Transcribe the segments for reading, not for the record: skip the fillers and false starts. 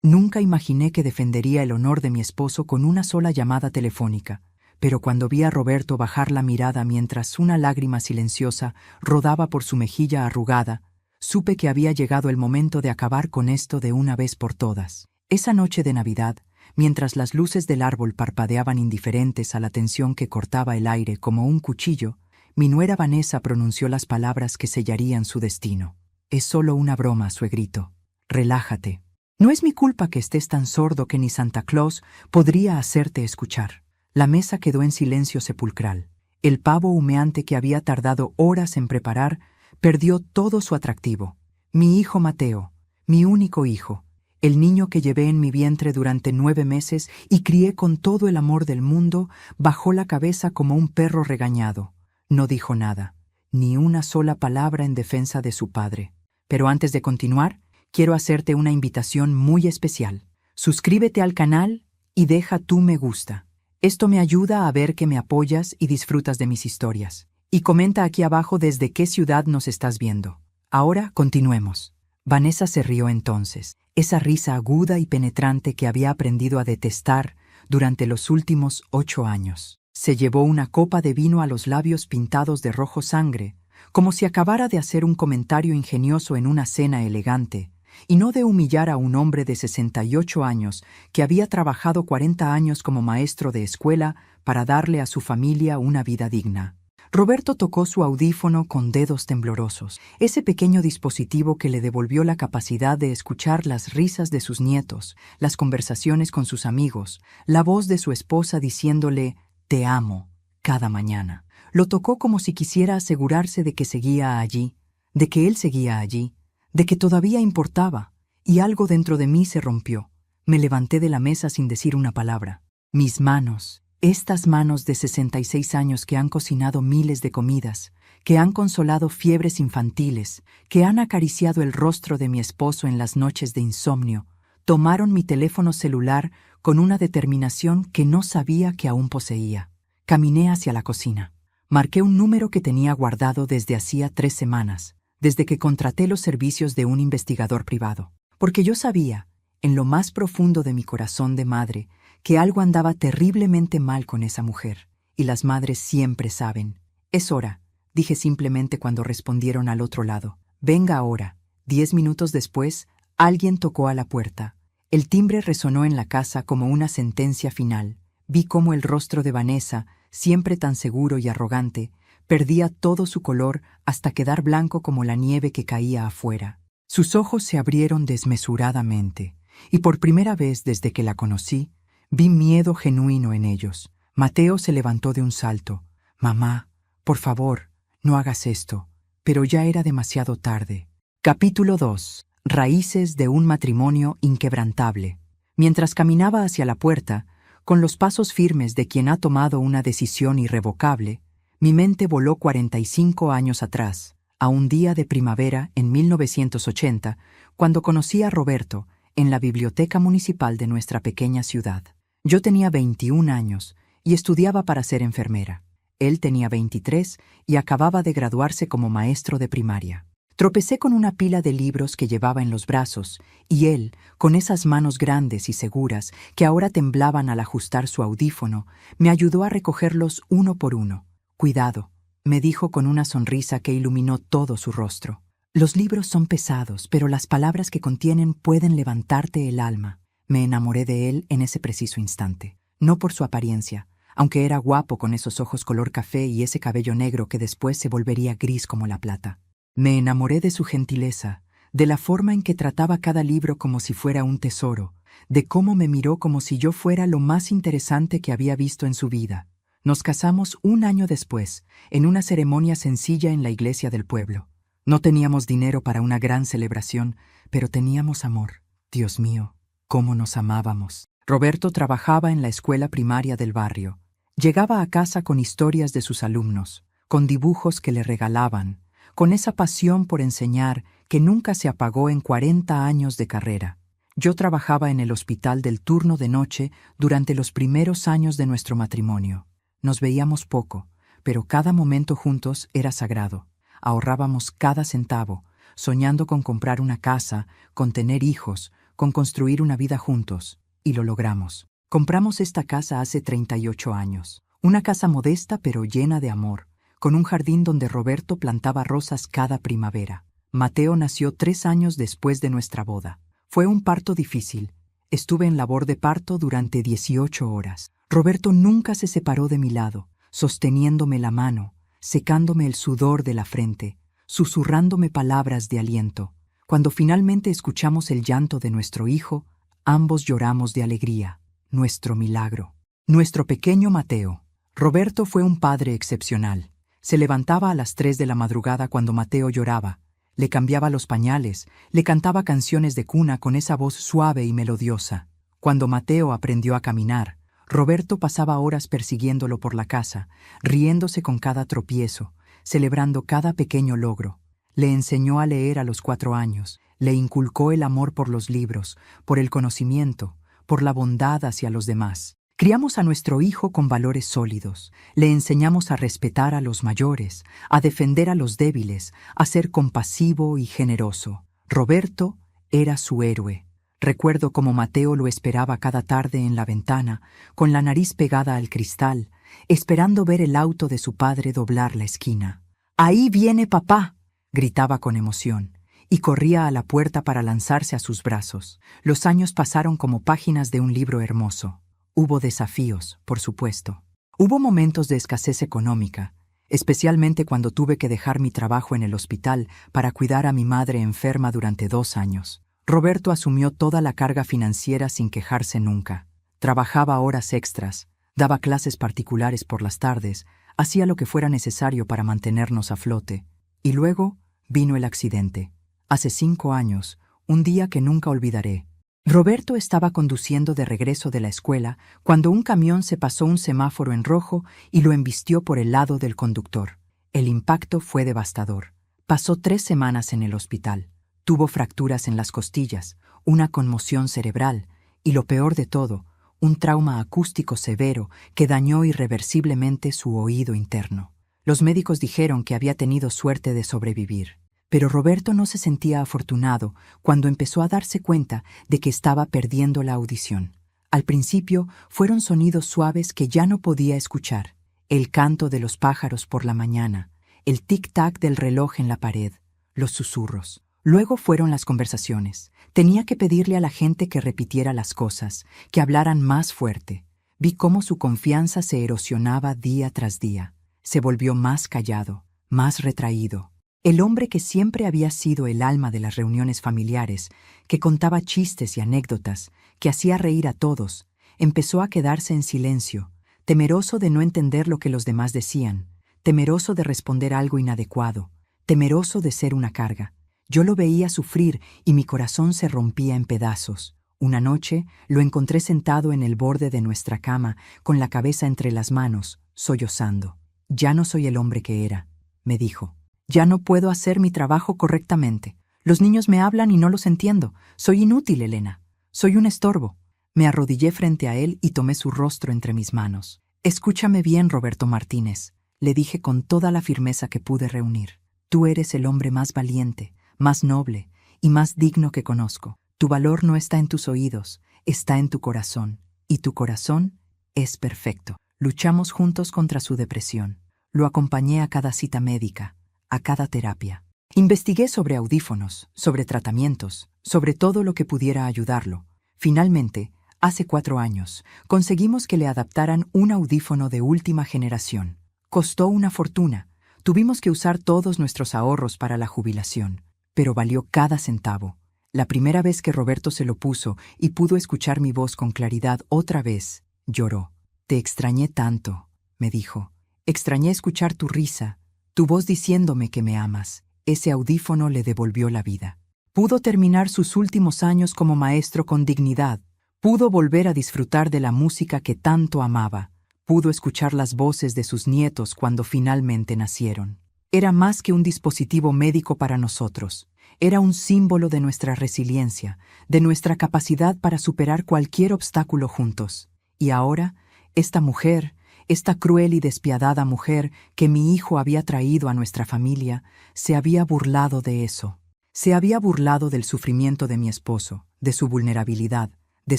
Nunca imaginé que defendería el honor de mi esposo con una sola llamada telefónica, pero cuando vi a Roberto bajar la mirada mientras una lágrima silenciosa rodaba por su mejilla arrugada, supe que había llegado el momento de acabar con esto de una vez por todas. Esa noche de Navidad, mientras las luces del árbol parpadeaban indiferentes a la tensión que cortaba el aire como un cuchillo, mi nuera Vanessa pronunció las palabras que sellarían su destino. «Es solo una broma, suegrito. Relájate. No es mi culpa que estés tan sordo que ni Santa Claus podría hacerte escuchar». La mesa quedó en silencio sepulcral. El pavo humeante que había tardado horas en preparar perdió todo su atractivo. Mi hijo Mateo, mi único hijo, el niño que llevé en mi vientre durante 9 meses y crié con todo el amor del mundo, bajó la cabeza como un perro regañado. No dijo nada, ni una sola palabra en defensa de su padre. Pero antes de continuar, quiero hacerte una invitación muy especial. Suscríbete al canal y deja tu me gusta. Esto me ayuda a ver que me apoyas y disfrutas de mis historias. Y comenta aquí abajo desde qué ciudad nos estás viendo. Ahora continuemos. Vanessa se rió entonces, esa risa aguda y penetrante que había aprendido a detestar durante los últimos 8 años. Se llevó una copa de vino a los labios pintados de rojo sangre, como si acabara de hacer un comentario ingenioso en una cena elegante, y no de humillar a un hombre de 68 años que había trabajado 40 años como maestro de escuela para darle a su familia una vida digna. Roberto tocó su audífono con dedos temblorosos, ese pequeño dispositivo que le devolvió la capacidad de escuchar las risas de sus nietos, las conversaciones con sus amigos, la voz de su esposa diciéndole «te amo» cada mañana. Lo tocó como si quisiera asegurarse de que seguía allí, de que él seguía allí, de que todavía importaba, y algo dentro de mí se rompió. Me levanté de la mesa sin decir una palabra. Mis manos, estas manos de 66 años que han cocinado miles de comidas, que han consolado fiebres infantiles, que han acariciado el rostro de mi esposo en las noches de insomnio, tomaron mi teléfono celular con una determinación que no sabía que aún poseía. Caminé hacia la cocina. Marqué un número que tenía guardado desde hacía 3 semanas, desde que contraté los servicios de un investigador privado, porque yo sabía, en lo más profundo de mi corazón de madre, que algo andaba terriblemente mal con esa mujer, y las madres siempre saben. «Es hora», dije simplemente cuando respondieron al otro lado. «Venga ahora». 10 minutos después, alguien tocó a la puerta. El timbre resonó en la casa como una sentencia final. Vi cómo el rostro de Vanessa, siempre tan seguro y arrogante, perdía todo su color hasta quedar blanco como la nieve que caía afuera. Sus ojos se abrieron desmesuradamente, y por primera vez desde que la conocí, vi miedo genuino en ellos. Mateo se levantó de un salto. «Mamá, por favor, no hagas esto». Pero ya era demasiado tarde. Capítulo 2. Raíces de un matrimonio inquebrantable. Mientras caminaba hacia la puerta, con los pasos firmes de quien ha tomado una decisión irrevocable, mi mente voló 45 años atrás, a un día de primavera en 1980, cuando conocí a Roberto en la biblioteca municipal de nuestra pequeña ciudad. Yo tenía 21 años y estudiaba para ser enfermera. Él tenía 23 y acababa de graduarse como maestro de primaria. Tropecé con una pila de libros que llevaba en los brazos, y él, con esas manos grandes y seguras que ahora temblaban al ajustar su audífono, me ayudó a recogerlos uno por uno. «Cuidado», me dijo con una sonrisa que iluminó todo su rostro. «Los libros son pesados, pero las palabras que contienen pueden levantarte el alma». Me enamoré de él en ese preciso instante. No por su apariencia, aunque era guapo con esos ojos color café y ese cabello negro que después se volvería gris como la plata. Me enamoré de su gentileza, de la forma en que trataba cada libro como si fuera un tesoro, de cómo me miró como si yo fuera lo más interesante que había visto en su vida. Nos casamos 1 año después, en una ceremonia sencilla en la iglesia del pueblo. No teníamos dinero para una gran celebración, pero teníamos amor. Dios mío, cómo nos amábamos. Roberto trabajaba en la escuela primaria del barrio. Llegaba a casa con historias de sus alumnos, con dibujos que le regalaban, con esa pasión por enseñar que nunca se apagó en 40 años de carrera. Yo trabajaba en el hospital del turno de noche durante los primeros años de nuestro matrimonio. Nos veíamos poco, pero cada momento juntos era sagrado. Ahorrábamos cada centavo, soñando con comprar una casa, con tener hijos, con construir una vida juntos, y lo logramos. Compramos esta casa hace 38 años. Una casa modesta pero llena de amor, con un jardín donde Roberto plantaba rosas cada primavera. Mateo nació 3 años después de nuestra boda. Fue un parto difícil. Estuve en labor de parto durante 18 horas. Roberto nunca se separó de mi lado, sosteniéndome la mano, secándome el sudor de la frente, susurrándome palabras de aliento. Cuando finalmente escuchamos el llanto de nuestro hijo, ambos lloramos de alegría. Nuestro milagro. Nuestro pequeño Mateo. Roberto fue un padre excepcional. Se levantaba a las 3 de la madrugada cuando Mateo lloraba, le cambiaba los pañales, le cantaba canciones de cuna con esa voz suave y melodiosa. Cuando Mateo aprendió a caminar, Roberto pasaba horas persiguiéndolo por la casa, riéndose con cada tropiezo, celebrando cada pequeño logro. Le enseñó a leer a los 4 años, le inculcó el amor por los libros, por el conocimiento, por la bondad hacia los demás. Criamos a nuestro hijo con valores sólidos, le enseñamos a respetar a los mayores, a defender a los débiles, a ser compasivo y generoso. Roberto era su héroe. Recuerdo cómo Mateo lo esperaba cada tarde en la ventana, con la nariz pegada al cristal, esperando ver el auto de su padre doblar la esquina. «¡Ahí viene papá!», gritaba con emoción, y corría a la puerta para lanzarse a sus brazos. Los años pasaron como páginas de un libro hermoso. Hubo desafíos, por supuesto. Hubo momentos de escasez económica, especialmente cuando tuve que dejar mi trabajo en el hospital para cuidar a mi madre enferma durante 2 años. Roberto asumió toda la carga financiera sin quejarse nunca. Trabajaba horas extras, daba clases particulares por las tardes, hacía lo que fuera necesario para mantenernos a flote. Y luego vino el accidente. Hace 5 años, un día que nunca olvidaré. Roberto estaba conduciendo de regreso de la escuela cuando un camión se pasó un semáforo en rojo y lo embistió por el lado del conductor. El impacto fue devastador. Pasó 3 semanas en el hospital. Tuvo fracturas en las costillas, una conmoción cerebral y, lo peor de todo, un trauma acústico severo que dañó irreversiblemente su oído interno. Los médicos dijeron que había tenido suerte de sobrevivir. Pero Roberto no se sentía afortunado cuando empezó a darse cuenta de que estaba perdiendo la audición. Al principio fueron sonidos suaves que ya no podía escuchar, el canto de los pájaros por la mañana, el tic-tac del reloj en la pared, los susurros. Luego fueron las conversaciones. Tenía que pedirle a la gente que repitiera las cosas, que hablaran más fuerte. Vi cómo su confianza se erosionaba día tras día. Se volvió más callado, más retraído. El hombre que siempre había sido el alma de las reuniones familiares, que contaba chistes y anécdotas, que hacía reír a todos, empezó a quedarse en silencio, temeroso de no entender lo que los demás decían, temeroso de responder algo inadecuado, temeroso de ser una carga. Yo lo veía sufrir y mi corazón se rompía en pedazos. Una noche lo encontré sentado en el borde de nuestra cama, con la cabeza entre las manos, sollozando. «Ya no soy el hombre que era», me dijo. «Ya no puedo hacer mi trabajo correctamente. Los niños me hablan y no los entiendo. Soy inútil, Elena. Soy un estorbo». Me arrodillé frente a él y tomé su rostro entre mis manos. «Escúchame bien, Roberto Martínez», le dije con toda la firmeza que pude reunir. «Tú eres el hombre más valiente, más noble y más digno que conozco. Tu valor no está en tus oídos, está en tu corazón. Y tu corazón es perfecto». Luchamos juntos contra su depresión. Lo acompañé a cada cita médica, a cada terapia. Investigué sobre audífonos, sobre tratamientos, sobre todo lo que pudiera ayudarlo. Finalmente, hace 4 años, conseguimos que le adaptaran un audífono de última generación. Costó una fortuna. Tuvimos que usar todos nuestros ahorros para la jubilación, pero valió cada centavo. La primera vez que Roberto se lo puso y pudo escuchar mi voz con claridad otra vez, lloró. «Te extrañé tanto», me dijo. «Extrañé escuchar tu risa, tu voz diciéndome que me amas». Ese audífono le devolvió la vida. Pudo terminar sus últimos años como maestro con dignidad. Pudo volver a disfrutar de la música que tanto amaba. Pudo escuchar las voces de sus nietos cuando finalmente nacieron. Era más que un dispositivo médico para nosotros. Era un símbolo de nuestra resiliencia, de nuestra capacidad para superar cualquier obstáculo juntos. Y ahora, esta mujer, esta cruel y despiadada mujer que mi hijo había traído a nuestra familia, se había burlado de eso. Se había burlado del sufrimiento de mi esposo, de su vulnerabilidad, de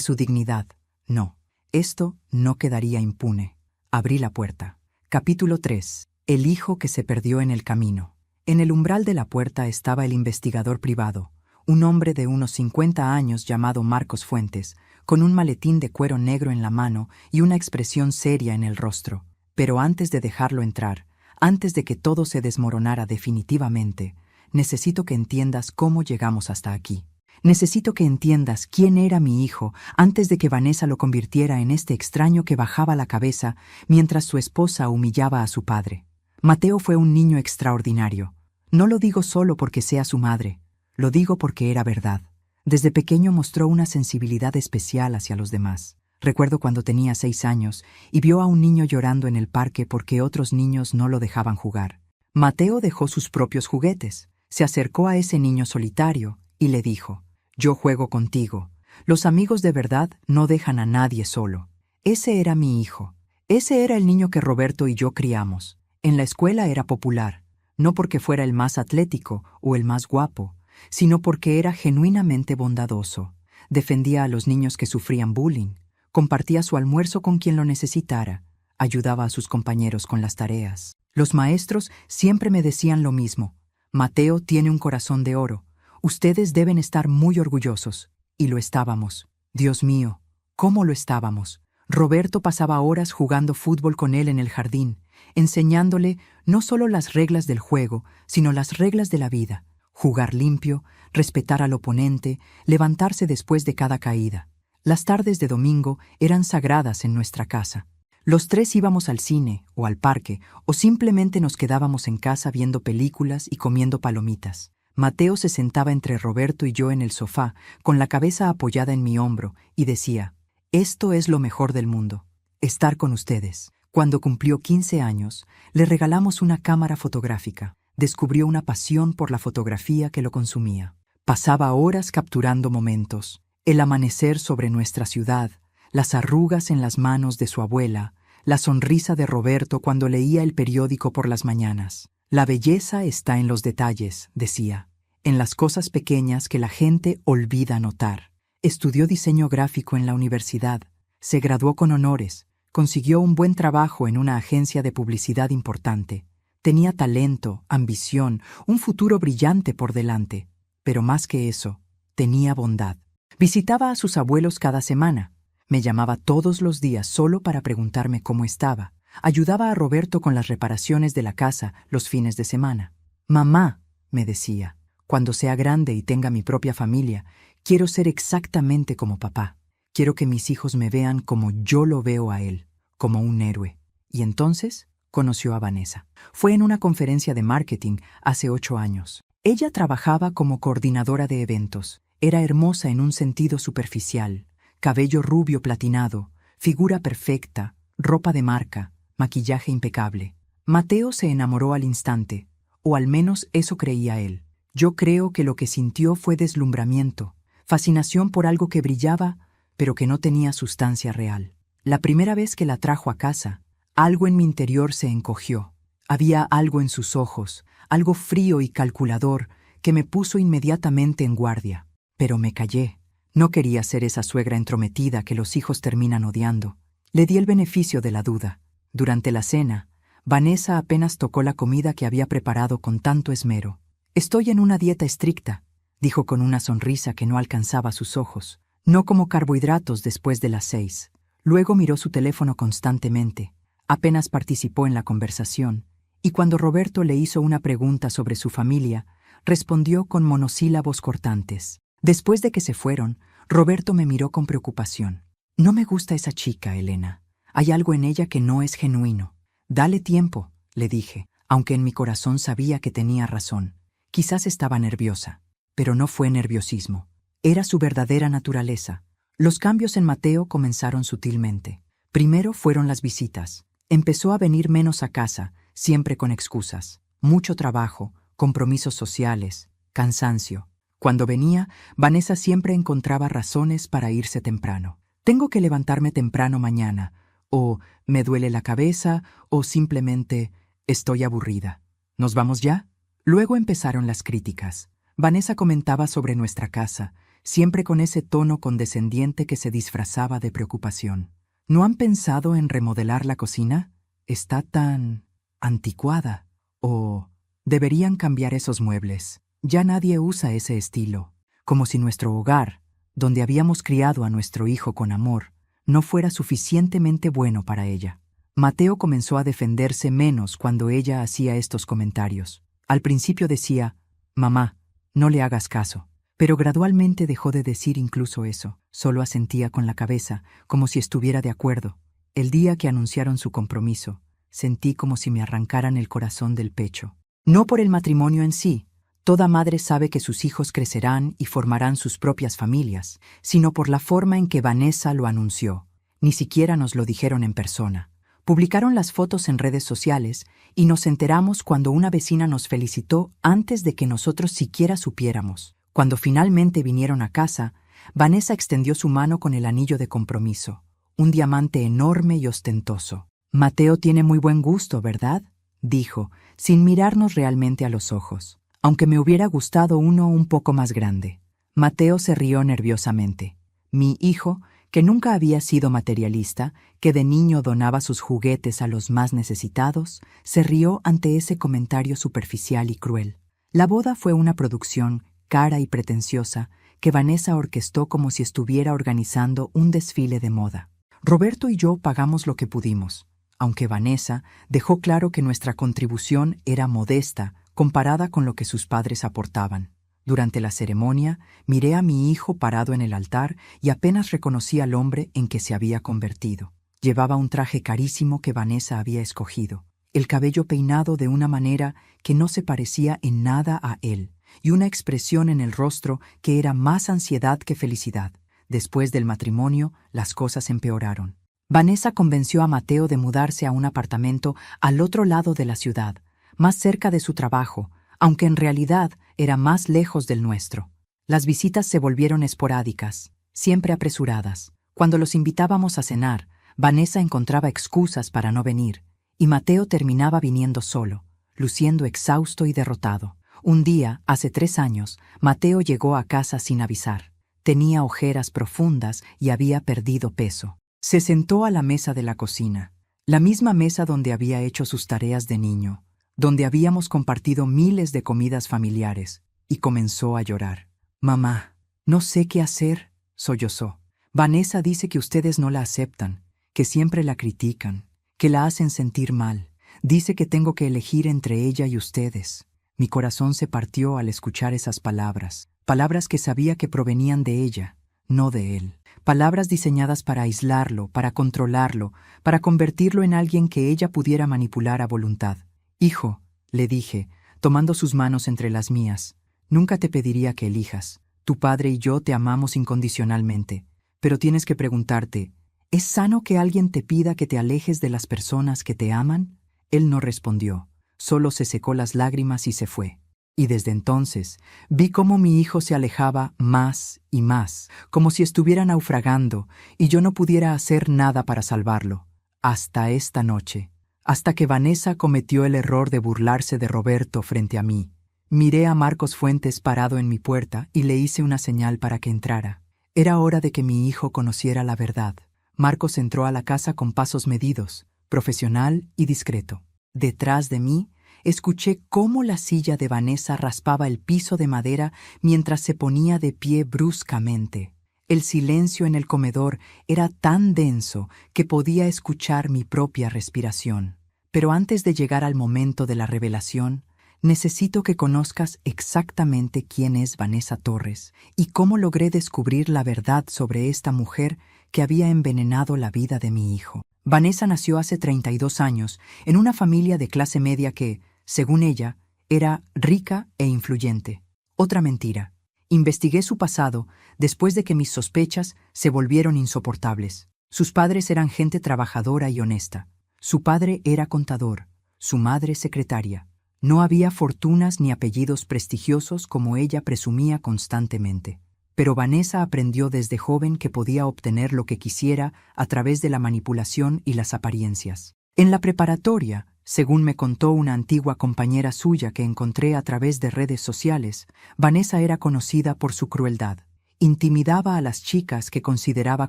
su dignidad. No, esto no quedaría impune. Abrí la puerta. Capítulo 3. El hijo que se perdió en el camino. En el umbral de la puerta estaba el investigador privado, un hombre de unos 50 años llamado Marcos Fuentes, con un maletín de cuero negro en la mano y una expresión seria en el rostro. Pero antes de dejarlo entrar, antes de que todo se desmoronara definitivamente, necesito que entiendas cómo llegamos hasta aquí. Necesito que entiendas quién era mi hijo antes de que Vanessa lo convirtiera en este extraño que bajaba la cabeza mientras su esposa humillaba a su padre. Mateo fue un niño extraordinario. No lo digo solo porque sea su madre, lo digo porque era verdad. Desde pequeño mostró una sensibilidad especial hacia los demás. Recuerdo cuando tenía 6 años y vio a un niño llorando en el parque porque otros niños no lo dejaban jugar. Mateo dejó sus propios juguetes, se acercó a ese niño solitario y le dijo: «Yo juego contigo. Los amigos de verdad no dejan a nadie solo». Ese era mi hijo. Ese era el niño que Roberto y yo criamos. En la escuela era popular, no porque fuera el más atlético o el más guapo, sino porque era genuinamente bondadoso. Defendía a los niños que sufrían bullying, compartía su almuerzo con quien lo necesitara, ayudaba a sus compañeros con las tareas. Los maestros siempre me decían lo mismo: «Mateo tiene un corazón de oro. Ustedes deben estar muy orgullosos». Y lo estábamos. Dios mío, ¿cómo lo estábamos? Roberto pasaba horas jugando fútbol con él en el jardín, enseñándole no solo las reglas del juego, sino las reglas de la vida: jugar limpio, respetar al oponente, levantarse después de cada caída. Las tardes de domingo eran sagradas en nuestra casa. Los tres íbamos al cine o al parque o simplemente nos quedábamos en casa viendo películas y comiendo palomitas. Mateo se sentaba entre Roberto y yo en el sofá, con la cabeza apoyada en mi hombro, y decía: «Esto es lo mejor del mundo, estar con ustedes». Cuando cumplió 15 años, le regalamos una cámara fotográfica. Descubrió una pasión por la fotografía que lo consumía. Pasaba horas capturando momentos: el amanecer sobre nuestra ciudad, las arrugas en las manos de su abuela, la sonrisa de Roberto cuando leía el periódico por las mañanas. «La belleza está en los detalles», decía, «en las cosas pequeñas que la gente olvida notar». Estudió diseño gráfico en la universidad, se graduó con honores, consiguió un buen trabajo en una agencia de publicidad importante. Tenía talento, ambición, un futuro brillante por delante. Pero más que eso, tenía bondad. Visitaba a sus abuelos cada semana. Me llamaba todos los días solo para preguntarme cómo estaba. Ayudaba a Roberto con las reparaciones de la casa los fines de semana. «Mamá», me decía, «cuando sea grande y tenga mi propia familia, quiero ser exactamente como papá. Quiero que mis hijos me vean como yo lo veo a él, como un héroe». Y entonces conoció a Vanessa. Fue en una conferencia de marketing hace 8 años. Ella trabajaba como coordinadora de eventos. Era hermosa en un sentido superficial: cabello rubio platinado, figura perfecta, ropa de marca, maquillaje impecable. Mateo se enamoró al instante, o al menos eso creía él. Yo creo que lo que sintió fue deslumbramiento, fascinación por algo que brillaba, pero que no tenía sustancia real. La primera vez que la trajo a casa, algo en mi interior se encogió. Había algo en sus ojos, algo frío y calculador, que me puso inmediatamente en guardia. Pero me callé. No quería ser esa suegra entrometida que los hijos terminan odiando. Le di el beneficio de la duda. Durante la cena, Vanessa apenas tocó la comida que había preparado con tanto esmero. «Estoy en una dieta estricta», dijo con una sonrisa que no alcanzaba sus ojos. «No como carbohidratos después de las 6». Luego miró su teléfono constantemente. Apenas participó en la conversación, y cuando Roberto le hizo una pregunta sobre su familia, respondió con monosílabos cortantes. Después de que se fueron, Roberto me miró con preocupación. «No me gusta esa chica, Elena. Hay algo en ella que no es genuino». «Dale tiempo», le dije, aunque en mi corazón sabía que tenía razón. Quizás estaba nerviosa, pero no fue nerviosismo. Era su verdadera naturaleza. Los cambios en Mateo comenzaron sutilmente. Primero fueron las visitas. Empezó a venir menos a casa, siempre con excusas. Mucho trabajo, compromisos sociales, cansancio. Cuando venía, Vanessa siempre encontraba razones para irse temprano. «Tengo que levantarme temprano mañana», o «me duele la cabeza», o simplemente «estoy aburrida». «¿Nos vamos ya?». Luego empezaron las críticas. Vanessa comentaba sobre nuestra casa, siempre con ese tono condescendiente que se disfrazaba de preocupación. ¿No han pensado en remodelar la cocina? Está tan anticuada. O deberían cambiar esos muebles. Ya nadie usa ese estilo. Como si nuestro hogar, donde habíamos criado a nuestro hijo con amor, no fuera suficientemente bueno para ella. Mateo comenzó a defenderse menos cuando ella hacía estos comentarios. Al principio decía, «Mamá, no le hagas caso». Pero gradualmente dejó de decir incluso eso. Solo asentía con la cabeza, como si estuviera de acuerdo. El día que anunciaron su compromiso, sentí como si me arrancaran el corazón del pecho. No por el matrimonio en sí. Toda madre sabe que sus hijos crecerán y formarán sus propias familias, sino por la forma en que Vanessa lo anunció. Ni siquiera nos lo dijeron en persona. Publicaron las fotos en redes sociales y nos enteramos cuando una vecina nos felicitó antes de que nosotros siquiera supiéramos. Cuando finalmente vinieron a casa, Vanessa extendió su mano con el anillo de compromiso, un diamante enorme y ostentoso. «Mateo tiene muy buen gusto, ¿verdad?», dijo, sin mirarnos realmente a los ojos, aunque me hubiera gustado uno un poco más grande. Mateo se rió nerviosamente. Mi hijo, que nunca había sido materialista, que de niño donaba sus juguetes a los más necesitados, se rió ante ese comentario superficial y cruel. La boda fue una producción cara y pretenciosa que Vanessa orquestó como si estuviera organizando un desfile de moda. Roberto y yo pagamos lo que pudimos, aunque Vanessa dejó claro que nuestra contribución era modesta comparada con lo que sus padres aportaban. Durante la ceremonia, miré a mi hijo parado en el altar y apenas reconocí al hombre en que se había convertido. Llevaba un traje carísimo que Vanessa había escogido, el cabello peinado de una manera que no se parecía en nada a él, y una expresión en el rostro que era más ansiedad que felicidad. Después del matrimonio, las cosas empeoraron. Vanessa convenció a Mateo de mudarse a un apartamento al otro lado de la ciudad, más cerca de su trabajo, aunque en realidad era más lejos del nuestro. Las visitas se volvieron esporádicas, siempre apresuradas. Cuando los invitábamos a cenar, Vanessa encontraba excusas para no venir, y Mateo terminaba viniendo solo, luciendo exhausto y derrotado. Un día, hace 3 años, Mateo llegó a casa sin avisar. Tenía ojeras profundas y había perdido peso. Se sentó a la mesa de la cocina, la misma mesa donde había hecho sus tareas de niño, donde habíamos compartido miles de comidas familiares, y comenzó a llorar. «Mamá, no sé qué hacer», sollozó. «Vanessa dice que ustedes no la aceptan, que siempre la critican, que la hacen sentir mal. Dice que tengo que elegir entre ella y ustedes». Mi corazón se partió al escuchar esas palabras, palabras que sabía que provenían de ella, no de él. Palabras diseñadas para aislarlo, para controlarlo, para convertirlo en alguien que ella pudiera manipular a voluntad. «Hijo», le dije, tomando sus manos entre las mías, «nunca te pediría que elijas. Tu padre y yo te amamos incondicionalmente. Pero tienes que preguntarte, ¿es sano que alguien te pida que te alejes de las personas que te aman?» Él no respondió. Solo se secó las lágrimas y se fue. Y desde entonces vi cómo mi hijo se alejaba más y más, como si estuviera naufragando y yo no pudiera hacer nada para salvarlo. Hasta esta noche, hasta que Vanessa cometió el error de burlarse de Roberto frente a mí. Miré a Marcos Fuentes parado en mi puerta y le hice una señal para que entrara. Era hora de que mi hijo conociera la verdad. Marcos entró a la casa con pasos medidos, profesional y discreto. Detrás de mí, escuché cómo la silla de Vanessa raspaba el piso de madera mientras se ponía de pie bruscamente. El silencio en el comedor era tan denso que podía escuchar mi propia respiración. Pero antes de llegar al momento de la revelación, necesito que conozcas exactamente quién es Vanessa Torres y cómo logré descubrir la verdad sobre esta mujer que había envenenado la vida de mi hijo. Vanessa nació hace 32 años en una familia de clase media que, según ella, era rica e influyente. Otra mentira. Investigué su pasado después de que mis sospechas se volvieron insoportables. Sus padres eran gente trabajadora y honesta. Su padre era contador, su madre secretaria. No había fortunas ni apellidos prestigiosos como ella presumía constantemente. Pero Vanessa aprendió desde joven que podía obtener lo que quisiera a través de la manipulación y las apariencias. En la preparatoria, Según me contó una antigua compañera suya que encontré a través de redes sociales, Vanessa era conocida por su crueldad. Intimidaba a las chicas que consideraba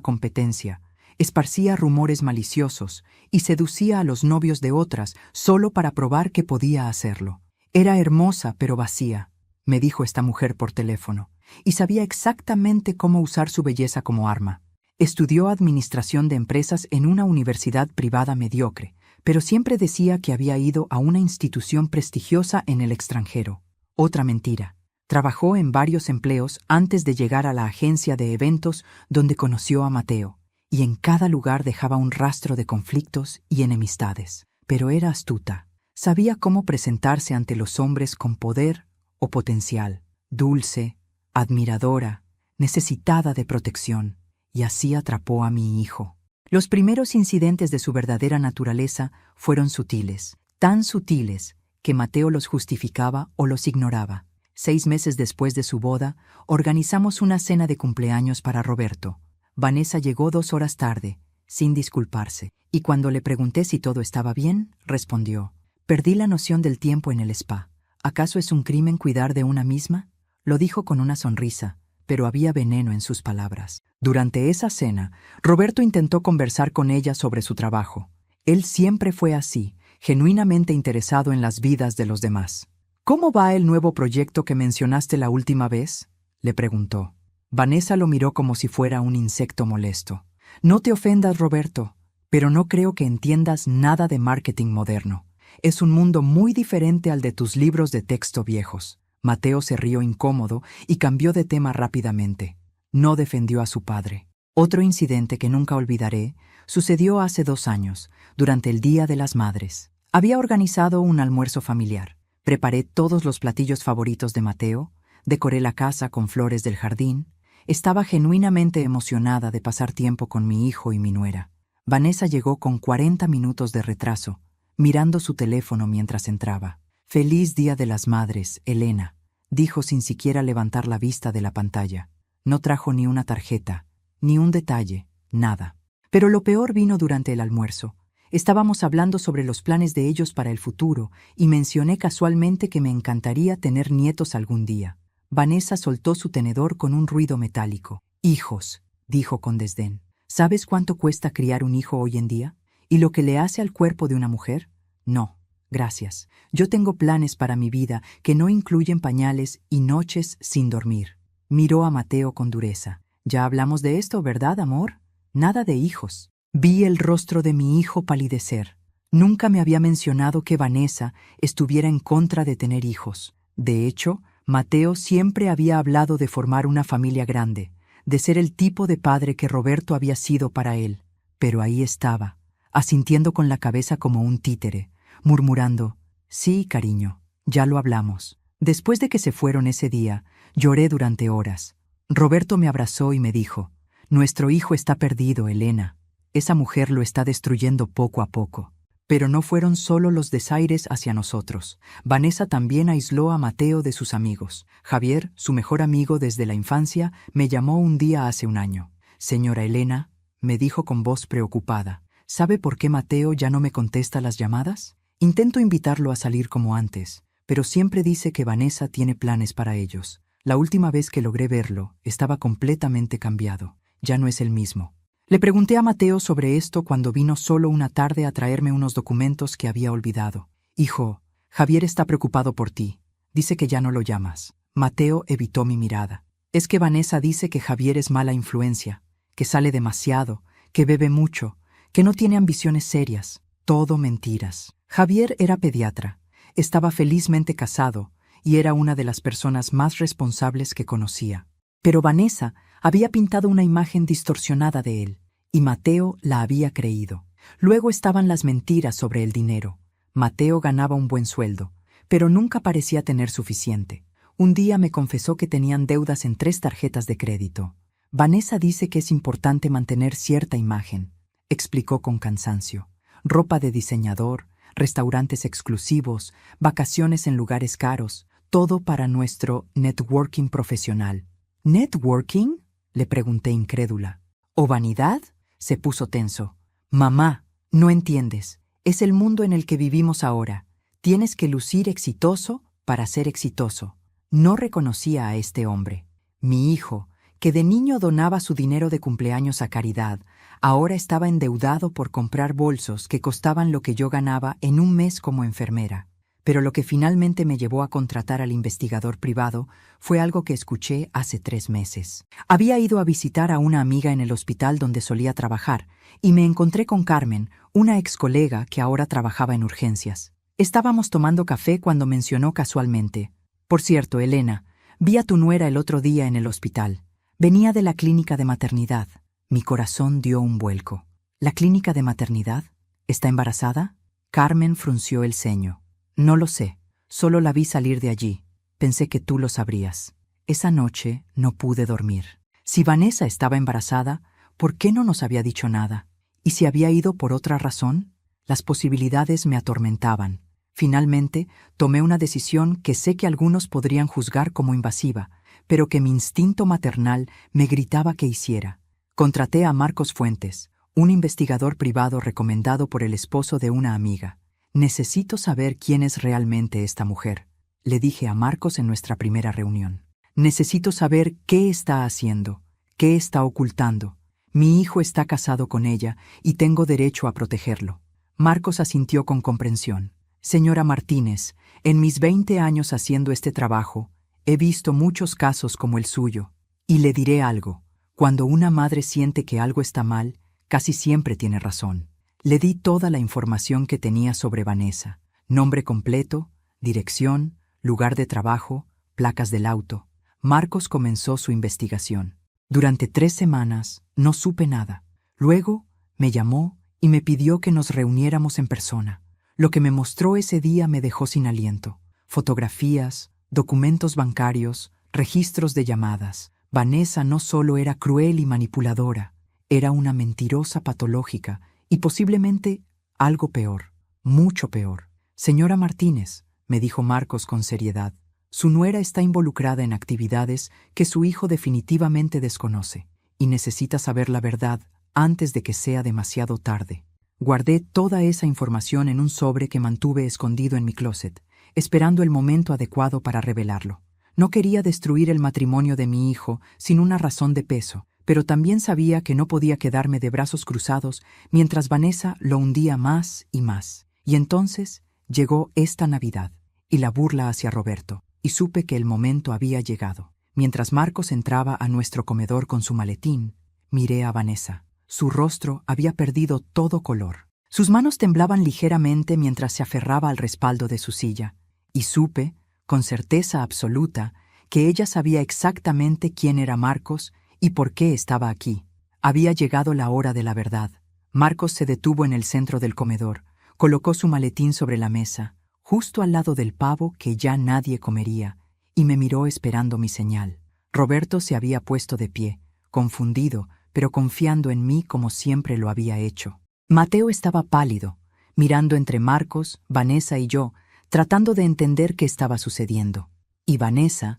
competencia, esparcía rumores maliciosos y seducía a los novios de otras solo para probar que podía hacerlo. Era hermosa pero vacía, me dijo esta mujer por teléfono, y sabía exactamente cómo usar su belleza como arma. Estudió administración de empresas en una universidad privada mediocre, pero siempre decía que había ido a una institución prestigiosa en el extranjero. Otra mentira. Trabajó en varios empleos antes de llegar a la agencia de eventos donde conoció a Mateo, y en cada lugar dejaba un rastro de conflictos y enemistades. Pero era astuta. Sabía cómo presentarse ante los hombres con poder o potencial, dulce, admiradora, necesitada de protección, y así atrapó a mi hijo. Los primeros incidentes de su verdadera naturaleza fueron sutiles, tan sutiles que Mateo los justificaba o los ignoraba. 6 meses después de su boda, organizamos una cena de cumpleaños para Roberto. Vanessa llegó 2 horas tarde, sin disculparse, y cuando le pregunté si todo estaba bien, respondió: «Perdí la noción del tiempo en el spa. ¿Acaso es un crimen cuidar de una misma?». Lo dijo con una sonrisa, pero había veneno en sus palabras. Durante esa cena, Roberto intentó conversar con ella sobre su trabajo. Él siempre fue así, genuinamente interesado en las vidas de los demás. «¿Cómo va el nuevo proyecto que mencionaste la última vez?», le preguntó. Vanessa lo miró como si fuera un insecto molesto. «No te ofendas, Roberto, pero no creo que entiendas nada de marketing moderno. Es un mundo muy diferente al de tus libros de texto viejos». Mateo se rió incómodo y cambió de tema rápidamente. No defendió a su padre. Otro incidente que nunca olvidaré sucedió hace 2 años, durante el Día de las Madres. Había organizado un almuerzo familiar. Preparé todos los platillos favoritos de Mateo, decoré la casa con flores del jardín. Estaba genuinamente emocionada de pasar tiempo con mi hijo y mi nuera. Vanessa llegó con 40 minutos de retraso, mirando su teléfono mientras entraba. «Feliz Día de las Madres, Elena», dijo sin siquiera levantar la vista de la pantalla. No trajo ni una tarjeta, ni un detalle, nada. Pero lo peor vino durante el almuerzo. Estábamos hablando sobre los planes de ellos para el futuro y mencioné casualmente que me encantaría tener nietos algún día. Vanessa soltó su tenedor con un ruido metálico. «Hijos», dijo con desdén. «¿Sabes cuánto cuesta criar un hijo hoy en día? ¿Y lo que le hace al cuerpo de una mujer? No. Gracias. Yo tengo planes para mi vida que no incluyen pañales y noches sin dormir». Miró a Mateo con dureza. «Ya hablamos de esto, ¿verdad, amor? Nada de hijos». Vi el rostro de mi hijo palidecer. Nunca me había mencionado que Vanessa estuviera en contra de tener hijos. De hecho, Mateo siempre había hablado de formar una familia grande, de ser el tipo de padre que Roberto había sido para él. Pero ahí estaba, asintiendo con la cabeza como un títere, murmurando: «Sí, cariño, ya lo hablamos». Después de que se fueron ese día, lloré durante horas. Roberto me abrazó y me dijo: «Nuestro hijo está perdido, Elena. Esa mujer lo está destruyendo poco a poco». Pero no fueron solo los desaires hacia nosotros. Vanessa también aisló a Mateo de sus amigos. Javier, su mejor amigo desde la infancia, me llamó un día hace 1 año. «Señora Elena», me dijo con voz preocupada, «¿sabe por qué Mateo ya no me contesta las llamadas? Intento invitarlo a salir como antes, pero siempre dice que Vanessa tiene planes para ellos. La última vez que logré verlo, estaba completamente cambiado. Ya no es el mismo». Le pregunté a Mateo sobre esto cuando vino solo una tarde a traerme unos documentos que había olvidado. «Hijo, Javier está preocupado por ti. Dice que ya no lo llamas». Mateo evitó mi mirada. «Es que Vanessa dice que Javier es mala influencia, que sale demasiado, que bebe mucho, que no tiene ambiciones serias». Todo mentiras. Javier era pediatra, estaba felizmente casado y era una de las personas más responsables que conocía. Pero Vanessa había pintado una imagen distorsionada de él, y Mateo la había creído. Luego estaban las mentiras sobre el dinero. Mateo ganaba un buen sueldo, pero nunca parecía tener suficiente. Un día me confesó que tenían deudas en 3 tarjetas de crédito. «Vanessa dice que es importante mantener cierta imagen», explicó con cansancio. «Ropa de diseñador, restaurantes exclusivos, vacaciones en lugares caros, todo para nuestro networking profesional». «¿Networking?», le pregunté incrédula. «¿O vanidad?», se puso tenso. «Mamá, no entiendes. Es el mundo en el que vivimos ahora. Tienes que lucir exitoso para ser exitoso. No reconocía a este hombre. Mi hijo, que de niño donaba su dinero de cumpleaños a caridad, ahora estaba endeudado por comprar bolsos que costaban lo que yo ganaba en un mes como enfermera. Pero lo que finalmente me llevó a contratar al investigador privado fue algo que escuché hace 3 meses. Había ido a visitar a una amiga en el hospital donde solía trabajar y me encontré con Carmen, una ex colega que ahora trabajaba en urgencias. Estábamos tomando café cuando mencionó casualmente: «Por cierto, Elena, vi a tu nuera el otro día en el hospital. Venía de la clínica de maternidad». Mi corazón dio un vuelco. ¿La clínica de maternidad? ¿Está embarazada? Carmen frunció el ceño. No lo sé, solo la vi salir de allí. Pensé que tú lo sabrías. Esa noche no pude dormir. Si Vanessa estaba embarazada, ¿por qué no nos había dicho nada? ¿Y si había ido por otra razón? Las posibilidades me atormentaban. Finalmente, tomé una decisión que sé que algunos podrían juzgar como invasiva, pero que mi instinto maternal me gritaba que hiciera. Contraté a Marcos Fuentes, un investigador privado recomendado por el esposo de una amiga. «Necesito saber quién es realmente esta mujer», le dije a Marcos en nuestra primera reunión. «Necesito saber qué está haciendo, qué está ocultando. Mi hijo está casado con ella y tengo derecho a protegerlo». Marcos asintió con comprensión. «Señora Martínez, en mis 20 años haciendo este trabajo, he visto muchos casos como el suyo. Y le diré algo. Cuando una madre siente que algo está mal, casi siempre tiene razón». Le di toda la información que tenía sobre Vanessa: nombre completo, dirección, lugar de trabajo, placas del auto. Marcos comenzó su investigación. Durante 3 semanas no supe nada. Luego me llamó y me pidió que nos reuniéramos en persona. Lo que me mostró ese día me dejó sin aliento. Fotografías, documentos bancarios, registros de llamadas. Vanessa no solo era cruel y manipuladora, era una mentirosa patológica y posiblemente algo peor, mucho peor. «Señora Martínez», me dijo Marcos con seriedad, «su nuera está involucrada en actividades que su hijo definitivamente desconoce y necesita saber la verdad antes de que sea demasiado tarde». Guardé toda esa información en un sobre que mantuve escondido en mi closet, esperando el momento adecuado para revelarlo. No quería destruir el matrimonio de mi hijo sin una razón de peso, pero también sabía que no podía quedarme de brazos cruzados mientras Vanessa lo hundía más y más. Y entonces llegó esta Navidad, y la burla hacia Roberto, y supe que el momento había llegado. Mientras Marcos entraba a nuestro comedor con su maletín, miré a Vanessa. Su rostro había perdido todo color. Sus manos temblaban ligeramente mientras se aferraba al respaldo de su silla, y supe, con certeza absoluta, que ella sabía exactamente quién era Marcos y por qué estaba aquí. Había llegado la hora de la verdad. Marcos se detuvo en el centro del comedor, colocó su maletín sobre la mesa, justo al lado del pavo que ya nadie comería, y me miró esperando mi señal. Roberto se había puesto de pie, confundido, pero confiando en mí como siempre lo había hecho. Mateo estaba pálido, mirando entre Marcos, Vanessa y yo, tratando de entender qué estaba sucediendo. Y Vanessa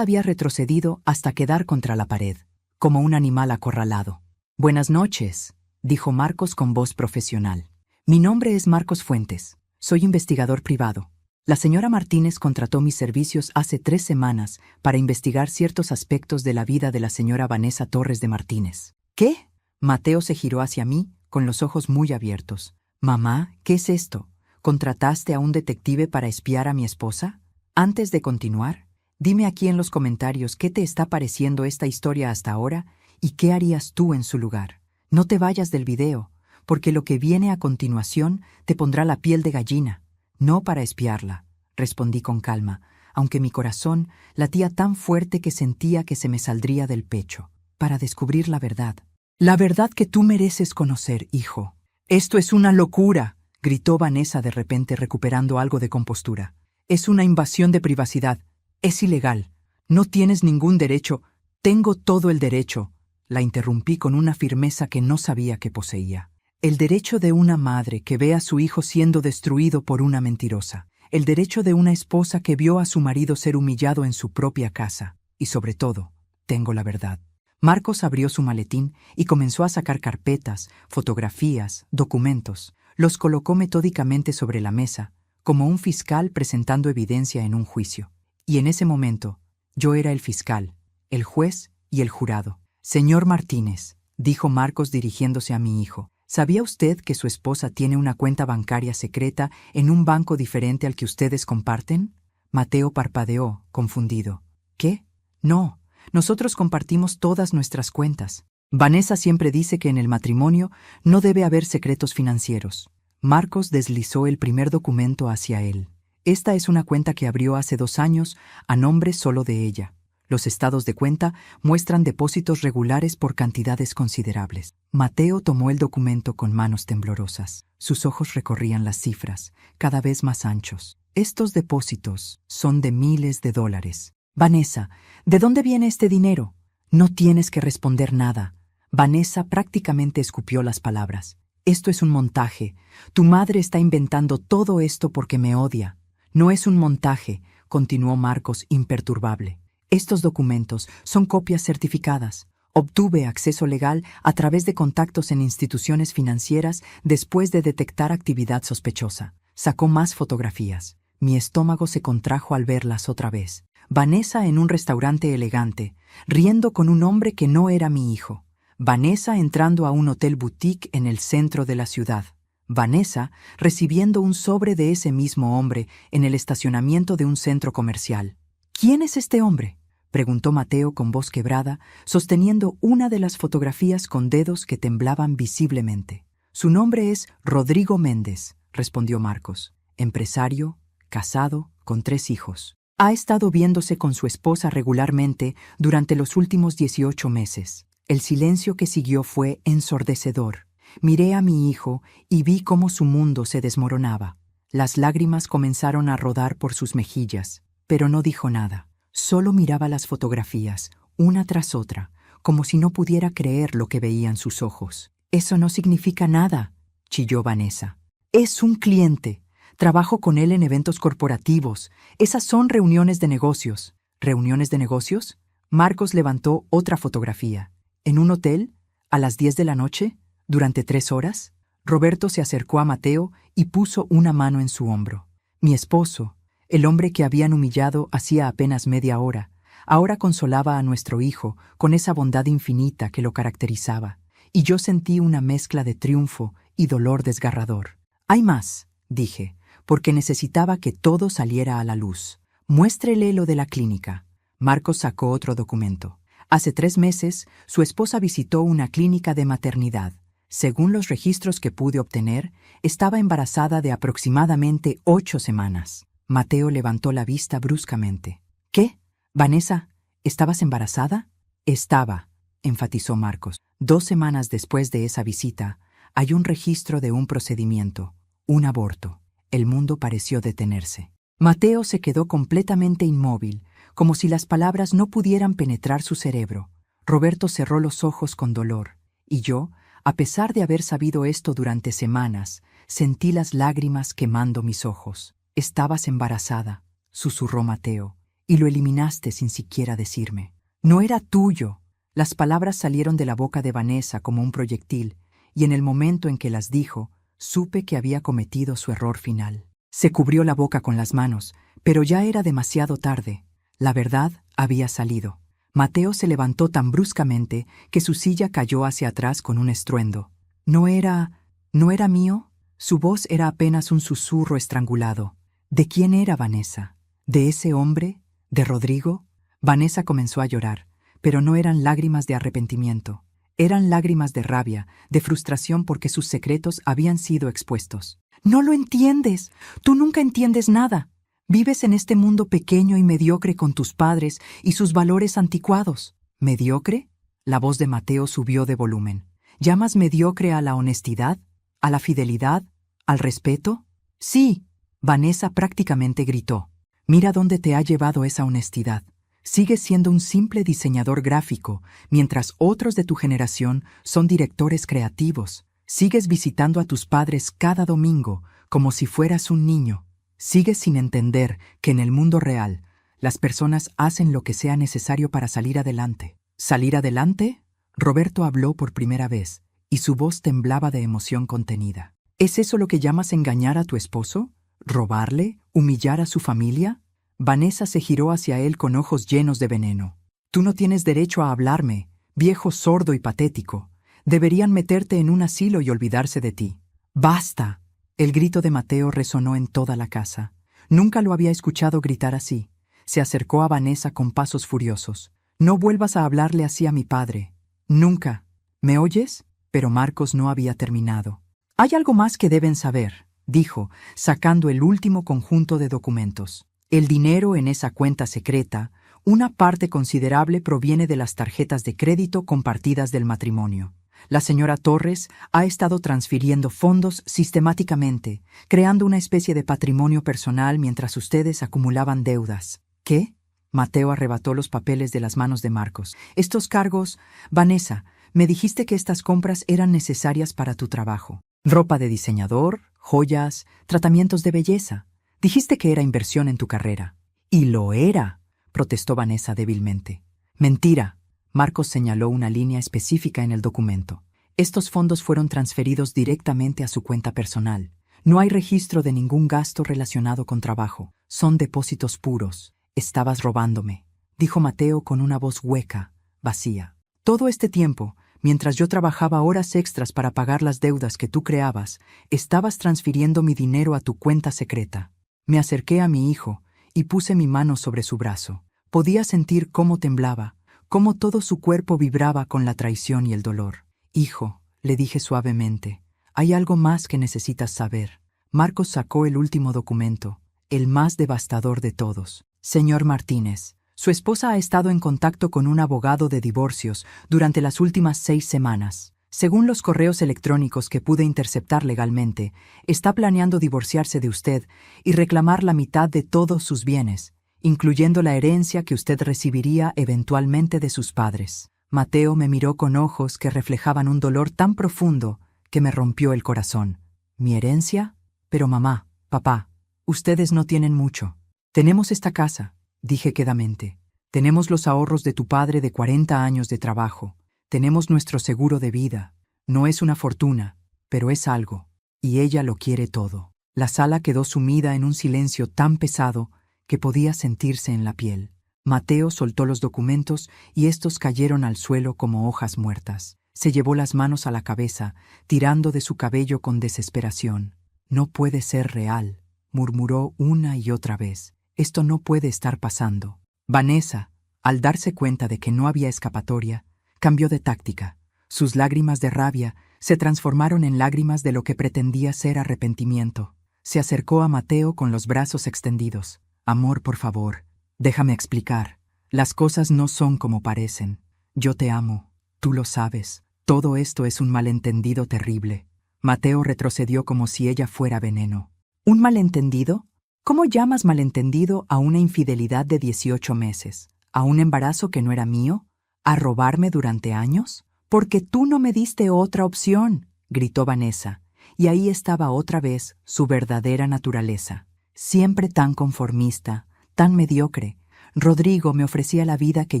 había retrocedido hasta quedar contra la pared, como un animal acorralado. «Buenas noches», dijo Marcos con voz profesional. «Mi nombre es Marcos Fuentes. Soy investigador privado. La señora Martínez contrató mis servicios hace 3 semanas para investigar ciertos aspectos de la vida de la señora Vanessa Torres de Martínez». «¿Qué?». Mateo se giró hacia mí con los ojos muy abiertos. «Mamá, ¿qué es esto? ¿Contrataste a un detective para espiar a mi esposa?». Antes de continuar, dime aquí en los comentarios qué te está pareciendo esta historia hasta ahora y qué harías tú en su lugar. No te vayas del video, porque lo que viene a continuación te pondrá la piel de gallina. «No para espiarla», respondí con calma, aunque mi corazón latía tan fuerte que sentía que se me saldría del pecho. «Para descubrir la verdad. La verdad que tú mereces conocer, hijo». «Esto es una locura», gritó Vanessa de repente recuperando algo de compostura. «Es una invasión de privacidad. Es ilegal. No tienes ningún derecho». «Tengo todo el derecho», la interrumpí con una firmeza que no sabía que poseía. «El derecho de una madre que ve a su hijo siendo destruido por una mentirosa. El derecho de una esposa que vio a su marido ser humillado en su propia casa. Y sobre todo, tengo la verdad». Marcos abrió su maletín y comenzó a sacar carpetas, fotografías, documentos. Los colocó metódicamente sobre la mesa, como un fiscal presentando evidencia en un juicio. Y en ese momento, yo era el fiscal, el juez y el jurado. Señor Martínez, dijo Marcos dirigiéndose a mi hijo, ¿sabía usted que su esposa tiene una cuenta bancaria secreta en un banco diferente al que ustedes comparten? Mateo parpadeó, confundido. ¿Qué? No, nosotros compartimos todas nuestras cuentas. Vanessa siempre dice que en el matrimonio no debe haber secretos financieros. Marcos deslizó el primer documento hacia él. Esta es una cuenta que abrió hace 2 años a nombre solo de ella. Los estados de cuenta muestran depósitos regulares por cantidades considerables. Mateo tomó el documento con manos temblorosas. Sus ojos recorrían las cifras, cada vez más anchos. Estos depósitos son de miles de dólares. Vanessa, ¿de dónde viene este dinero? No tienes que responder nada. Vanessa prácticamente escupió las palabras. Esto es un montaje. Tu madre está inventando todo esto porque me odia. No es un montaje, continuó Marcos imperturbable. Estos documentos son copias certificadas. Obtuve acceso legal a través de contactos en instituciones financieras después de detectar actividad sospechosa. Sacó más fotografías. Mi estómago se contrajo al verlas otra vez. Vanessa en un restaurante elegante, riendo con un hombre que no era mi hijo. Vanessa entrando a un hotel boutique en el centro de la ciudad. Vanessa recibiendo un sobre de ese mismo hombre en el estacionamiento de un centro comercial. ¿Quién es este hombre?, preguntó Mateo con voz quebrada, sosteniendo una de las fotografías con dedos que temblaban visiblemente. Su nombre es Rodrigo Méndez, respondió Marcos. Empresario, casado, con 3 hijos. Ha estado viéndose con su esposa regularmente durante los últimos 18 meses. El silencio que siguió fue ensordecedor. Miré a mi hijo y vi cómo su mundo se desmoronaba. Las lágrimas comenzaron a rodar por sus mejillas, pero no dijo nada. Solo miraba las fotografías, una tras otra, como si no pudiera creer lo que veían sus ojos. «Eso no significa nada», chilló Vanessa. «Es un cliente. Trabajo con él en eventos corporativos. Esas son reuniones de negocios». ¿Reuniones de negocios? Marcos levantó otra fotografía. ¿En un hotel? ¿A las 10 de la noche? ¿Durante 3 horas? Roberto se acercó a Mateo y puso una mano en su hombro. Mi esposo, el hombre que habían humillado hacía apenas media hora, ahora consolaba a nuestro hijo con esa bondad infinita que lo caracterizaba, y yo sentí una mezcla de triunfo y dolor desgarrador. «Hay más», dije, porque necesitaba que todo saliera a la luz. «Muéstrele lo de la clínica». Marcos sacó otro documento. Hace 3 meses, su esposa visitó una clínica de maternidad. Según los registros que pude obtener, estaba embarazada de aproximadamente 8 semanas. Mateo levantó la vista bruscamente. «¿Qué? Vanessa, ¿estabas embarazada?» «Estaba», enfatizó Marcos. 2 semanas después de esa visita, hay un registro de un procedimiento, un aborto. El mundo pareció detenerse. Mateo se quedó completamente inmóvil, como si las palabras no pudieran penetrar su cerebro. Roberto cerró los ojos con dolor, y yo, a pesar de haber sabido esto durante semanas, sentí las lágrimas quemando mis ojos. «Estabas embarazada», susurró Mateo, «y lo eliminaste sin siquiera decirme. No era tuyo». Las palabras salieron de la boca de Vanessa como un proyectil, y en el momento en que las dijo, supe que había cometido su error final. Se cubrió la boca con las manos, pero ya era demasiado tarde. La verdad había salido. Mateo se levantó tan bruscamente que su silla cayó hacia atrás con un estruendo. ¿No era mío?» Su voz era apenas un susurro estrangulado. ¿De quién era Vanessa? ¿De ese hombre? ¿De Rodrigo? Vanessa comenzó a llorar, pero no eran lágrimas de arrepentimiento. Eran lágrimas de rabia, de frustración porque sus secretos habían sido expuestos. «No lo entiendes. Tú nunca entiendes nada. Vives en este mundo pequeño y mediocre con tus padres y sus valores anticuados». «¿Mediocre?» La voz de Mateo subió de volumen. «¿Llamas mediocre a la honestidad? ¿A la fidelidad? ¿Al respeto?» «Sí», Vanessa prácticamente gritó. «Mira dónde te ha llevado esa honestidad. Sigues siendo un simple diseñador gráfico, mientras otros de tu generación son directores creativos. Sigues visitando a tus padres cada domingo, como si fueras un niño. Sigues sin entender que en el mundo real, las personas hacen lo que sea necesario para salir adelante». «¿Salir adelante?» Roberto habló por primera vez, y su voz temblaba de emoción contenida. ¿Es eso lo que llamas engañar a tu esposo? ¿Robarle? ¿Humillar a su familia? Vanessa se giró hacia él con ojos llenos de veneno. Tú no tienes derecho a hablarme, viejo sordo y patético. Deberían meterte en un asilo y olvidarse de ti. ¡Basta! El grito de Mateo resonó en toda la casa. Nunca lo había escuchado gritar así. Se acercó a Vanessa con pasos furiosos. No vuelvas a hablarle así a mi padre. Nunca. ¿Me oyes? Pero Marcos no había terminado. Hay algo más que deben saber, dijo, sacando el último conjunto de documentos. El dinero en esa cuenta secreta, una parte considerable proviene de las tarjetas de crédito compartidas del matrimonio. La señora Torres ha estado transfiriendo fondos sistemáticamente, creando una especie de patrimonio personal mientras ustedes acumulaban deudas. ¿Qué? Mateo arrebató los papeles de las manos de Marcos. Estos cargos... Vanessa, me dijiste que estas compras eran necesarias para tu trabajo. Ropa de diseñador, joyas, tratamientos de belleza. Dijiste que era inversión en tu carrera. Y lo era, protestó Vanessa débilmente. Mentira. Marcos señaló una línea específica en el documento. Estos fondos fueron transferidos directamente a su cuenta personal. No hay registro de ningún gasto relacionado con trabajo. Son depósitos puros. Estabas robándome, dijo Mateo con una voz hueca, vacía. Todo este tiempo, mientras yo trabajaba horas extras para pagar las deudas que tú creabas, estabas transfiriendo mi dinero a tu cuenta secreta. Me acerqué a mi hijo y puse mi mano sobre su brazo. Podía sentir cómo temblaba, cómo todo su cuerpo vibraba con la traición y el dolor. Hijo, le dije suavemente, hay algo más que necesitas saber. Marcos sacó el último documento, el más devastador de todos. Señor Martínez, su esposa ha estado en contacto con un abogado de divorcios durante las últimas 6 semanas. Según los correos electrónicos que pude interceptar legalmente, está planeando divorciarse de usted y reclamar la mitad de todos sus bienes, incluyendo la herencia que usted recibiría eventualmente de sus padres. Mateo me miró con ojos que reflejaban un dolor tan profundo que me rompió el corazón. ¿Mi herencia? Pero mamá, papá, ustedes no tienen mucho. Tenemos esta casa, dije quedamente. Tenemos los ahorros de tu padre de 40 años de trabajo. Tenemos nuestro seguro de vida. No es una fortuna, pero es algo. Y ella lo quiere todo. La sala quedó sumida en un silencio tan pesado que podía sentirse en la piel. Mateo soltó los documentos y estos cayeron al suelo como hojas muertas. Se llevó las manos a la cabeza, tirando de su cabello con desesperación. No puede ser real, murmuró una y otra vez. Esto no puede estar pasando. Vanessa, al darse cuenta de que no había escapatoria, cambió de táctica. Sus lágrimas de rabia se transformaron en lágrimas de lo que pretendía ser arrepentimiento. Se acercó a Mateo con los brazos extendidos. Amor, por favor, déjame explicar. Las cosas no son como parecen. Yo te amo. Tú lo sabes. Todo esto es un malentendido terrible. Mateo retrocedió como si ella fuera veneno. ¿Un malentendido? ¿Cómo llamas malentendido a una infidelidad de 18 meses? ¿A un embarazo que no era mío? ¿A robarme durante años? Porque tú no me diste otra opción, gritó Vanessa, y ahí estaba otra vez su verdadera naturaleza. Siempre tan conformista, tan mediocre. Rodrigo me ofrecía la vida que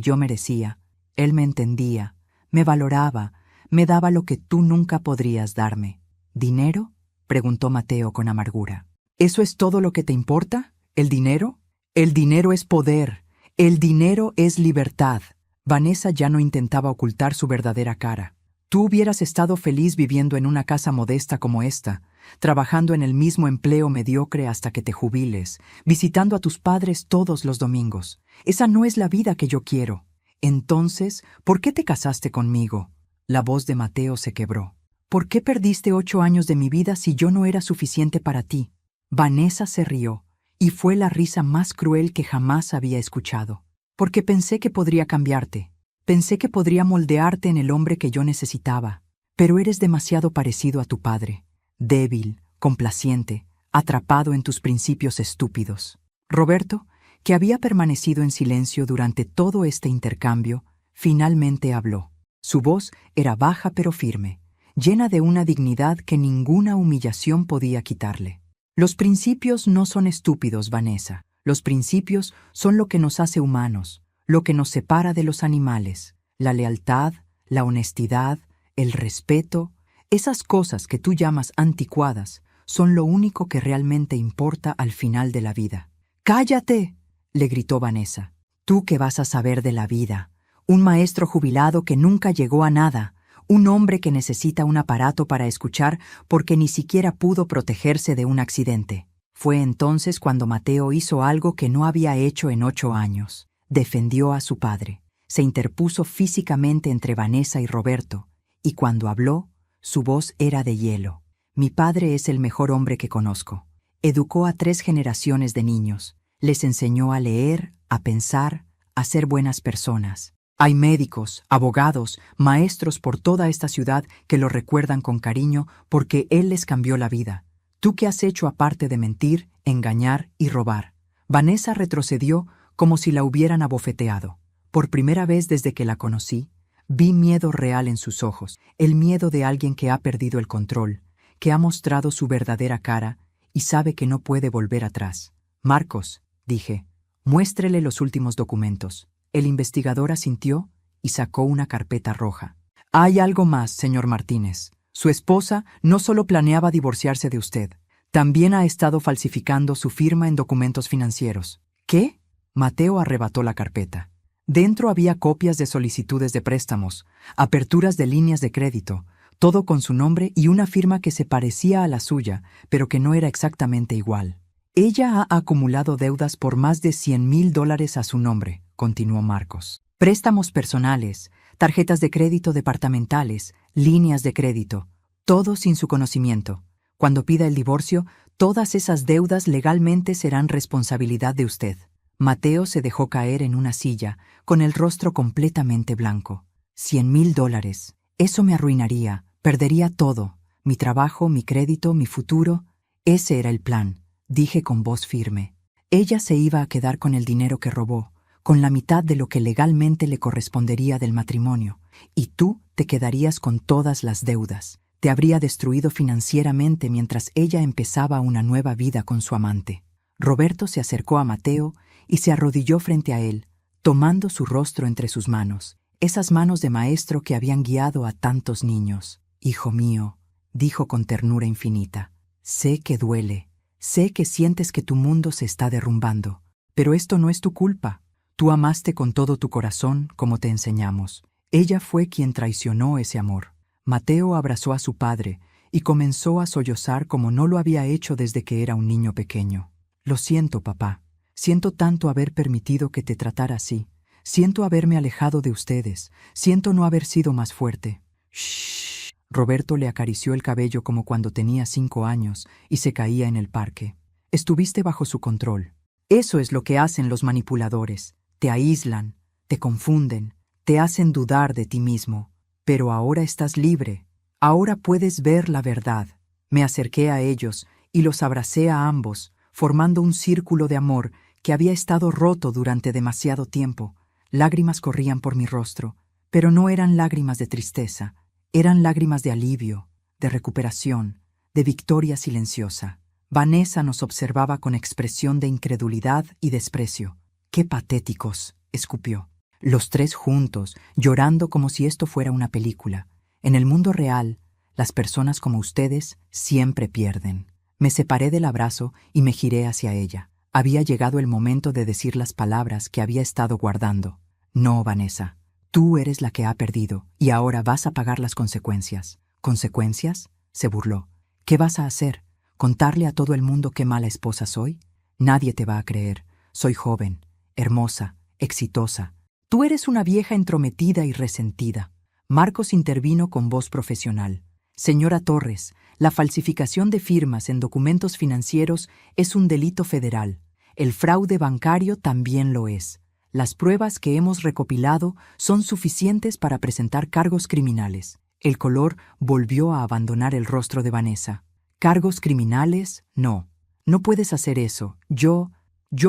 yo merecía. Él me entendía, me valoraba, me daba lo que tú nunca podrías darme. ¿Dinero? Preguntó Mateo con amargura. ¿Eso es todo lo que te importa? ¿El dinero? El dinero es poder. El dinero es libertad. Vanessa ya no intentaba ocultar su verdadera cara. Tú hubieras estado feliz viviendo en una casa modesta como esta, trabajando en el mismo empleo mediocre hasta que te jubiles, visitando a tus padres todos los domingos. Esa no es la vida que yo quiero. Entonces, ¿por qué te casaste conmigo? La voz de Mateo se quebró. ¿Por qué perdiste 8 años de mi vida si yo no era suficiente para ti? Vanessa se rió, y fue la risa más cruel que jamás había escuchado. Porque pensé que podría cambiarte. Pensé que podría moldearte en el hombre que yo necesitaba. Pero eres demasiado parecido a tu padre. Débil, complaciente, atrapado en tus principios estúpidos. Roberto, que había permanecido en silencio durante todo este intercambio, finalmente habló. Su voz era baja pero firme, llena de una dignidad que ninguna humillación podía quitarle. Los principios no son estúpidos, Vanessa. Los principios son lo que nos hace humanos, lo que nos separa de los animales. La lealtad, la honestidad, el respeto, Esas cosas que tú llamas anticuadas son lo único que realmente importa al final de la vida. ¡Cállate!, le gritó Vanessa. ¿Tú qué vas a saber de la vida? Un maestro jubilado que nunca llegó a nada. Un hombre que necesita un aparato para escuchar porque ni siquiera pudo protegerse de un accidente. Fue entonces cuando Mateo hizo algo que no había hecho en 8 años. Defendió a su padre. Se interpuso físicamente entre Vanessa y Roberto, y cuando habló, su voz era de hielo. Mi padre es el mejor hombre que conozco. Educó a 3 generaciones de niños. Les enseñó a leer, a pensar, a ser buenas personas. Hay médicos, abogados, maestros por toda esta ciudad que lo recuerdan con cariño porque él les cambió la vida. ¿Tú qué has hecho aparte de mentir, engañar y robar? Vanessa retrocedió como si la hubieran abofeteado. Por primera vez desde que la conocí, vi miedo real en sus ojos, el miedo de alguien que ha perdido el control, que ha mostrado su verdadera cara y sabe que no puede volver atrás. Marcos, dije, muéstrele los últimos documentos. El investigador asintió y sacó una carpeta roja. Hay algo más, señor Martínez. Su esposa no solo planeaba divorciarse de usted, también ha estado falsificando su firma en documentos financieros. ¿Qué? Mateo arrebató la carpeta. Dentro había copias de solicitudes de préstamos, aperturas de líneas de crédito, todo con su nombre y una firma que se parecía a la suya, pero que no era exactamente igual. Ella ha acumulado deudas por más de $100,000 a su nombre, continuó Marcos. Préstamos personales, tarjetas de crédito departamentales, líneas de crédito, todo sin su conocimiento. Cuando pida el divorcio, todas esas deudas legalmente serán responsabilidad de usted. Mateo se dejó caer en una silla, con el rostro completamente blanco. $100,000. Eso me arruinaría, perdería todo. Mi trabajo, mi crédito, mi futuro. Ese era el plan, dije con voz firme. Ella se iba a quedar con el dinero que robó, con la mitad de lo que legalmente le correspondería del matrimonio, y tú te quedarías con todas las deudas. Te habría destruido financieramente mientras ella empezaba una nueva vida con su amante. Roberto se acercó a Mateo y se arrodilló frente a él, tomando su rostro entre sus manos, esas manos de maestro que habían guiado a tantos niños. Hijo mío, dijo con ternura infinita, sé que duele, sé que sientes que tu mundo se está derrumbando, pero esto no es tu culpa. Tú amaste con todo tu corazón, como te enseñamos. Ella fue quien traicionó ese amor. Mateo abrazó a su padre y comenzó a sollozar como no lo había hecho desde que era un niño pequeño. Lo siento, papá. Siento tanto haber permitido que te tratara así. Siento haberme alejado de ustedes. Siento no haber sido más fuerte. Shh. Roberto le acarició el cabello como cuando tenía 5 años y se caía en el parque. Estuviste bajo su control. Eso es lo que hacen los manipuladores. Te aíslan, te confunden, te hacen dudar de ti mismo. Pero ahora estás libre. Ahora puedes ver la verdad. Me acerqué a ellos y los abracé a ambos, formando un círculo de amor que había estado roto durante demasiado tiempo. Lágrimas corrían por mi rostro, pero no eran lágrimas de tristeza, eran lágrimas de alivio, de recuperación, de victoria silenciosa. Vanessa nos observaba con expresión de incredulidad y desprecio. ¡Qué patéticos!, escupió. Los 3 juntos, llorando como si esto fuera una película. En el mundo real, las personas como ustedes siempre pierden. Me separé del abrazo y me giré hacia ella. Había llegado el momento de decir las palabras que había estado guardando. No, Vanessa, tú eres la que ha perdido y ahora vas a pagar las consecuencias. ¿Consecuencias?, se burló. ¿Qué vas a hacer? ¿Contarle a todo el mundo qué mala esposa soy? Nadie te va a creer. Soy joven, hermosa, exitosa. Tú eres una vieja entrometida y resentida. Marcos intervino con voz profesional. Señora Torres, la falsificación de firmas en documentos financieros es un delito federal. El fraude bancario también lo es. Las pruebas que hemos recopilado son suficientes para presentar cargos criminales. El color volvió a abandonar el rostro de Vanessa. ¿Cargos criminales? No. No puedes hacer eso. Yo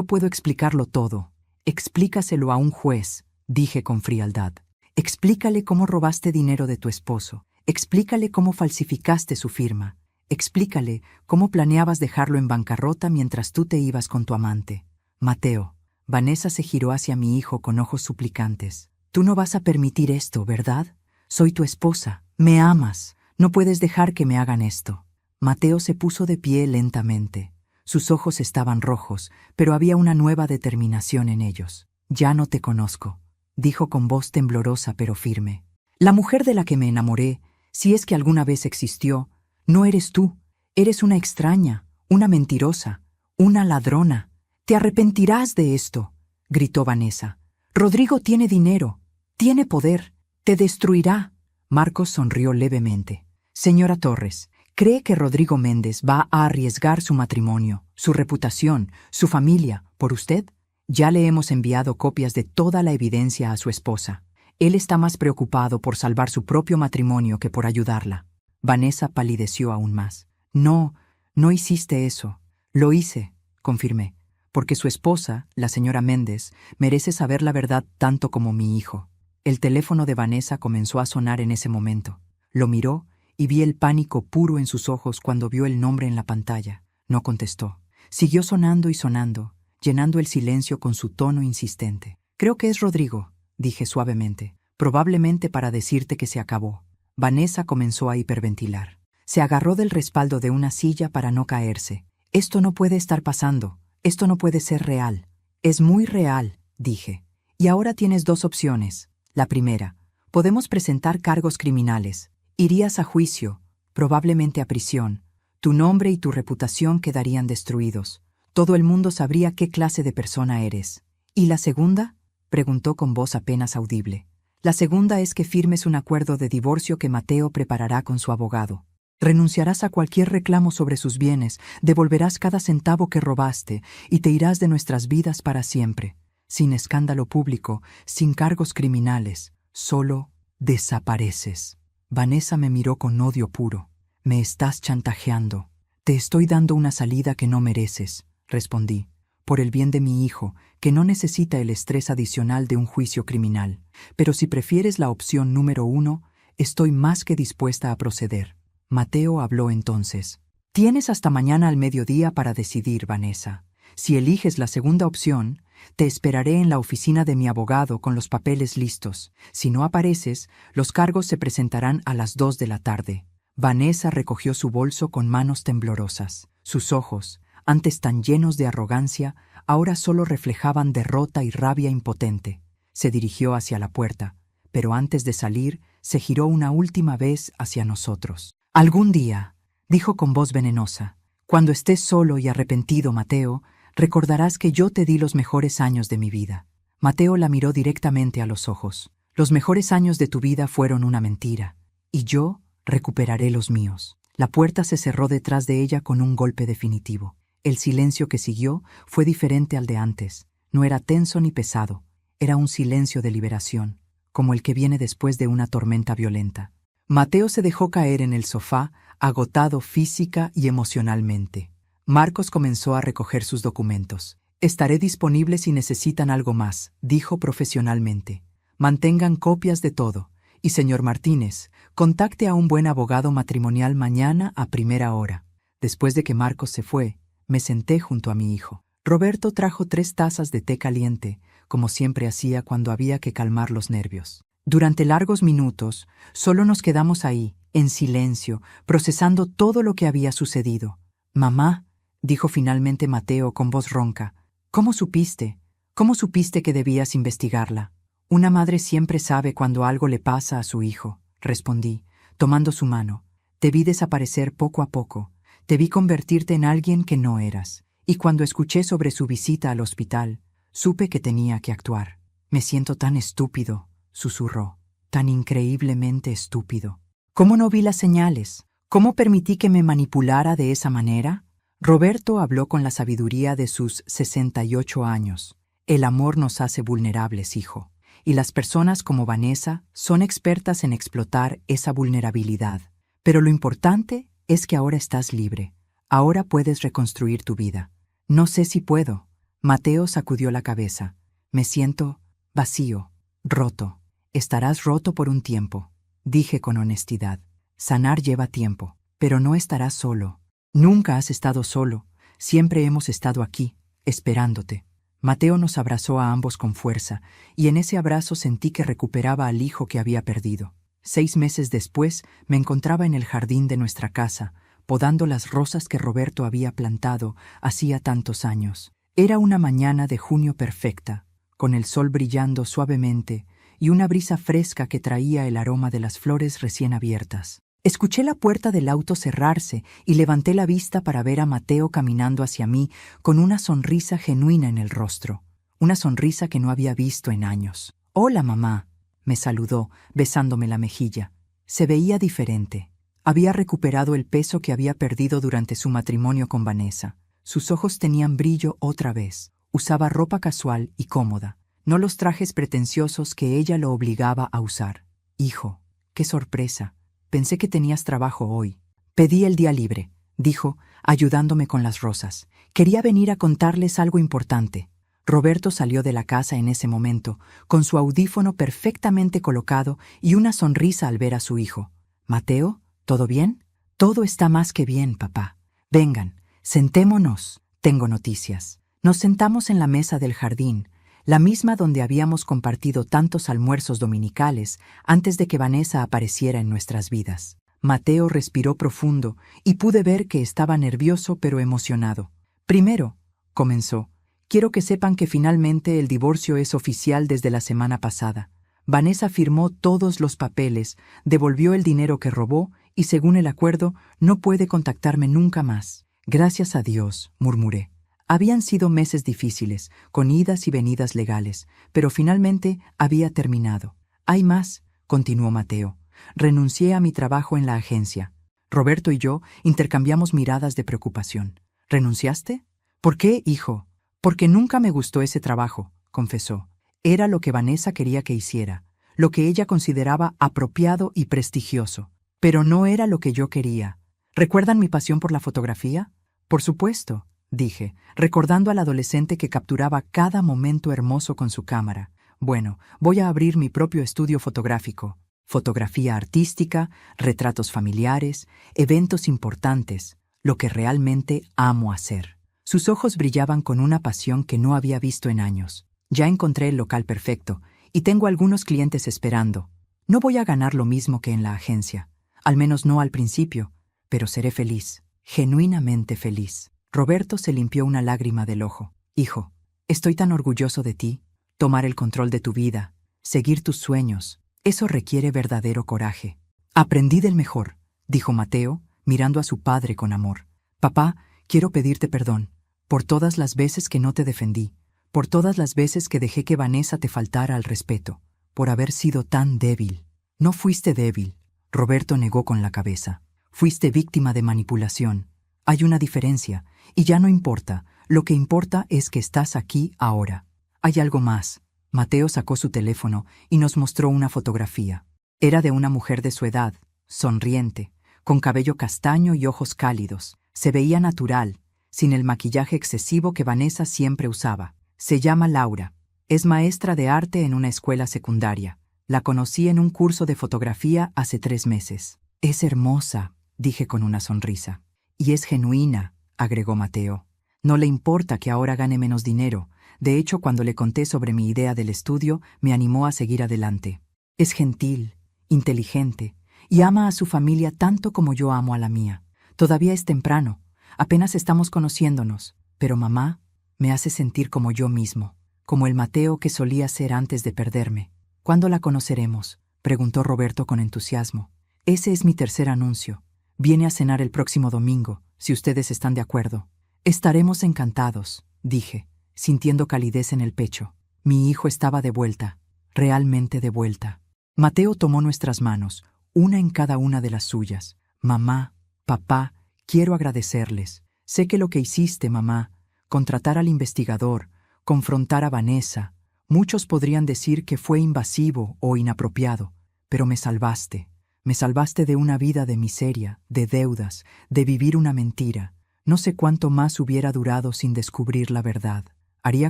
puedo explicarlo todo. Explícaselo a un juez, dije con frialdad. Explícale cómo robaste dinero de tu esposo. Explícale cómo falsificaste su firma. Explícale cómo planeabas dejarlo en bancarrota mientras tú te ibas con tu amante. Mateo. Vanessa se giró hacia mi hijo con ojos suplicantes. Tú no vas a permitir esto, ¿verdad? Soy tu esposa. Me amas. No puedes dejar que me hagan esto. Mateo se puso de pie lentamente. Sus ojos estaban rojos, pero había una nueva determinación en ellos. Ya no te conozco, dijo con voz temblorosa pero firme. La mujer de la que me enamoré, si es que alguna vez existió, no eres tú. Eres una extraña, una mentirosa, una ladrona. Te arrepentirás de esto, gritó Vanessa. Rodrigo tiene dinero, tiene poder, te destruirá. Marcos sonrió levemente. Señora Torres, ¿cree que Rodrigo Méndez va a arriesgar su matrimonio, su reputación, su familia, por usted? Ya le hemos enviado copias de toda la evidencia a su esposa. Él está más preocupado por salvar su propio matrimonio que por ayudarla. Vanessa palideció aún más. No, no hiciste eso. Lo hice, confirmé, porque su esposa, la señora Méndez, merece saber la verdad tanto como mi hijo. El teléfono de Vanessa comenzó a sonar en ese momento. Lo miró y vi el pánico puro en sus ojos cuando vio el nombre en la pantalla. No contestó. Siguió sonando y sonando, llenando el silencio con su tono insistente. Creo que es Rodrigo, dije suavemente, probablemente para decirte que se acabó. Vanessa comenzó a hiperventilar. Se agarró del respaldo de una silla para no caerse. Esto no puede estar pasando. Esto no puede ser real. Es muy real, dije. Y ahora tienes dos opciones. La primera, podemos presentar cargos criminales. Irías a juicio, probablemente a prisión. Tu nombre y tu reputación quedarían destruidos. Todo el mundo sabría qué clase de persona eres. ¿Y la segunda?, preguntó con voz apenas audible. La segunda es que firmes un acuerdo de divorcio que Mateo preparará con su abogado. Renunciarás a cualquier reclamo sobre sus bienes, devolverás cada centavo que robaste y te irás de nuestras vidas para siempre, sin escándalo público, sin cargos criminales, solo desapareces. Vanessa me miró con odio puro. Me estás chantajeando. Te estoy dando una salida que no mereces, respondí, por el bien de mi hijo, que no necesita el estrés adicional de un juicio criminal. Pero si prefieres la opción número 1, estoy más que dispuesta a proceder. Mateo habló entonces. Tienes hasta mañana al mediodía para decidir, Vanessa. Si eliges la segunda opción, te esperaré en la oficina de mi abogado con los papeles listos. Si no apareces, los cargos se presentarán a las 2 de la tarde. Vanessa recogió su bolso con manos temblorosas. Sus ojos, antes tan llenos de arrogancia, ahora solo reflejaban derrota y rabia impotente. Se dirigió hacia la puerta, pero antes de salir, se giró una última vez hacia nosotros. Algún día, dijo con voz venenosa, cuando estés solo y arrepentido, Mateo, recordarás que yo te di los mejores años de mi vida. Mateo la miró directamente a los ojos. Los mejores años de tu vida fueron una mentira, y yo recuperaré los míos. La puerta se cerró detrás de ella con un golpe definitivo. El silencio que siguió fue diferente al de antes. No era tenso ni pesado. Era un silencio de liberación, como el que viene después de una tormenta violenta. Mateo se dejó caer en el sofá, agotado física y emocionalmente. Marcos comenzó a recoger sus documentos. Estaré disponible si necesitan algo más, dijo profesionalmente. Mantengan copias de todo. Y señor Martínez, contacte a un buen abogado matrimonial mañana a primera hora. Después de que Marcos se fue, me senté junto a mi hijo. Roberto trajo 3 tazas de té caliente, como siempre hacía cuando había que calmar los nervios. Durante largos minutos, solo nos quedamos ahí, en silencio, procesando todo lo que había sucedido. Mamá, dijo finalmente Mateo con voz ronca, ¿cómo supiste? ¿Cómo supiste que debías investigarla? Una madre siempre sabe cuando algo le pasa a su hijo, respondí, tomando su mano. Te vi desaparecer poco a poco. Te vi convertirte en alguien que no eras. Y cuando escuché sobre su visita al hospital, supe que tenía que actuar. Me siento tan estúpido, susurró, tan increíblemente estúpido. ¿Cómo no vi las señales? ¿Cómo permití que me manipulara de esa manera? Roberto habló con la sabiduría de sus 68 años. El amor nos hace vulnerables, hijo. Y las personas como Vanessa son expertas en explotar esa vulnerabilidad. Pero lo importante es que ahora estás libre. Ahora puedes reconstruir tu vida. No sé si puedo. Mateo sacudió la cabeza. Me siento vacío, roto. Estarás roto por un tiempo, dije con honestidad. Sanar lleva tiempo, pero no estarás solo. Nunca has estado solo. Siempre hemos estado aquí, esperándote. Mateo nos abrazó a ambos con fuerza, y en ese abrazo sentí que recuperaba al hijo que había perdido. 6 meses después me encontraba en el jardín de nuestra casa, podando las rosas que Roberto había plantado hacía tantos años. Era una mañana de junio perfecta, con el sol brillando suavemente y una brisa fresca que traía el aroma de las flores recién abiertas. Escuché la puerta del auto cerrarse y levanté la vista para ver a Mateo caminando hacia mí con una sonrisa genuina en el rostro, una sonrisa que no había visto en años. «Hola, mamá», me saludó, besándome la mejilla. Se veía diferente. Había recuperado el peso que había perdido durante su matrimonio con Vanessa. Sus ojos tenían brillo otra vez. Usaba ropa casual y cómoda, no los trajes pretenciosos que ella lo obligaba a usar. «Hijo, qué sorpresa. Pensé que tenías trabajo hoy». «Pedí el día libre», dijo, ayudándome con las rosas. «Quería venir a contarles algo importante». Roberto salió de la casa en ese momento, con su audífono perfectamente colocado y una sonrisa al ver a su hijo. «Mateo, ¿todo bien?» «Todo está más que bien, papá. Vengan, sentémonos. Tengo noticias». Nos sentamos en la mesa del jardín, la misma donde habíamos compartido tantos almuerzos dominicales antes de que Vanessa apareciera en nuestras vidas. Mateo respiró profundo y pude ver que estaba nervioso pero emocionado. «Primero», comenzó, «quiero que sepan que finalmente el divorcio es oficial desde la semana pasada. Vanessa firmó todos los papeles, devolvió el dinero que robó y, según el acuerdo, no puede contactarme nunca más». «Gracias a Dios», murmuré. Habían sido meses difíciles, con idas y venidas legales, pero finalmente había terminado. «Hay más», continuó Mateo. «Renuncié a mi trabajo en la agencia». Roberto y yo intercambiamos miradas de preocupación. «¿Renunciaste?» «¿Por qué, hijo?» «Porque nunca me gustó ese trabajo», confesó. «Era lo que Vanessa quería que hiciera, lo que ella consideraba apropiado y prestigioso. Pero no era lo que yo quería. ¿Recuerdan mi pasión por la fotografía?» «Por supuesto», dije, recordando al adolescente que capturaba cada momento hermoso con su cámara. «Bueno, voy a abrir mi propio estudio fotográfico. Fotografía artística, retratos familiares, eventos importantes, lo que realmente amo hacer». Sus ojos brillaban con una pasión que no había visto en años. «Ya encontré el local perfecto y tengo algunos clientes esperando. No voy a ganar lo mismo que en la agencia, al menos no al principio, pero seré feliz, genuinamente feliz». Roberto se limpió una lágrima del ojo. «Hijo, estoy tan orgulloso de ti. Tomar el control de tu vida, seguir tus sueños, eso requiere verdadero coraje». «Aprendí del mejor», dijo Mateo, mirando a su padre con amor. «Papá, quiero pedirte perdón por todas las veces que no te defendí, por todas las veces que dejé que Vanessa te faltara al respeto, por haber sido tan débil». «No fuiste débil», Roberto negó con la cabeza. «Fuiste víctima de manipulación. Hay una diferencia, y ya no importa. Lo que importa es que estás aquí ahora. Hay algo más». Mateo sacó su teléfono y nos mostró una fotografía. Era de una mujer de su edad, sonriente, con cabello castaño y ojos cálidos. Se veía natural, sin el maquillaje excesivo que Vanessa siempre usaba. Se llama Laura. Es maestra de arte en una escuela secundaria. La conocí en un curso de fotografía hace 3 meses. «Es hermosa», dije con una sonrisa. «Y es genuina», agregó Mateo. «No le importa que ahora gane menos dinero. De hecho, cuando le conté sobre mi idea del estudio, me animó a seguir adelante. Es gentil, inteligente, y ama a su familia tanto como yo amo a la mía. Todavía es temprano, apenas estamos conociéndonos, pero mamá me hace sentir como yo mismo, como el Mateo que solía ser antes de perderme». «¿Cuándo la conoceremos?», preguntó Roberto con entusiasmo. «Ese es mi tercer anuncio. Viene a cenar el próximo domingo, si ustedes están de acuerdo». «Estaremos encantados», dije, sintiendo calidez en el pecho. Mi hijo estaba de vuelta, realmente de vuelta. Mateo tomó nuestras manos, una en cada una de las suyas. «Mamá, papá, quiero agradecerles. Sé que lo que hiciste, mamá, contratar al investigador, confrontar a Vanessa, muchos podrían decir que fue invasivo o inapropiado, pero me salvaste. Me salvaste de una vida de miseria, de deudas, de vivir una mentira. No sé cuánto más hubiera durado sin descubrir la verdad. Haría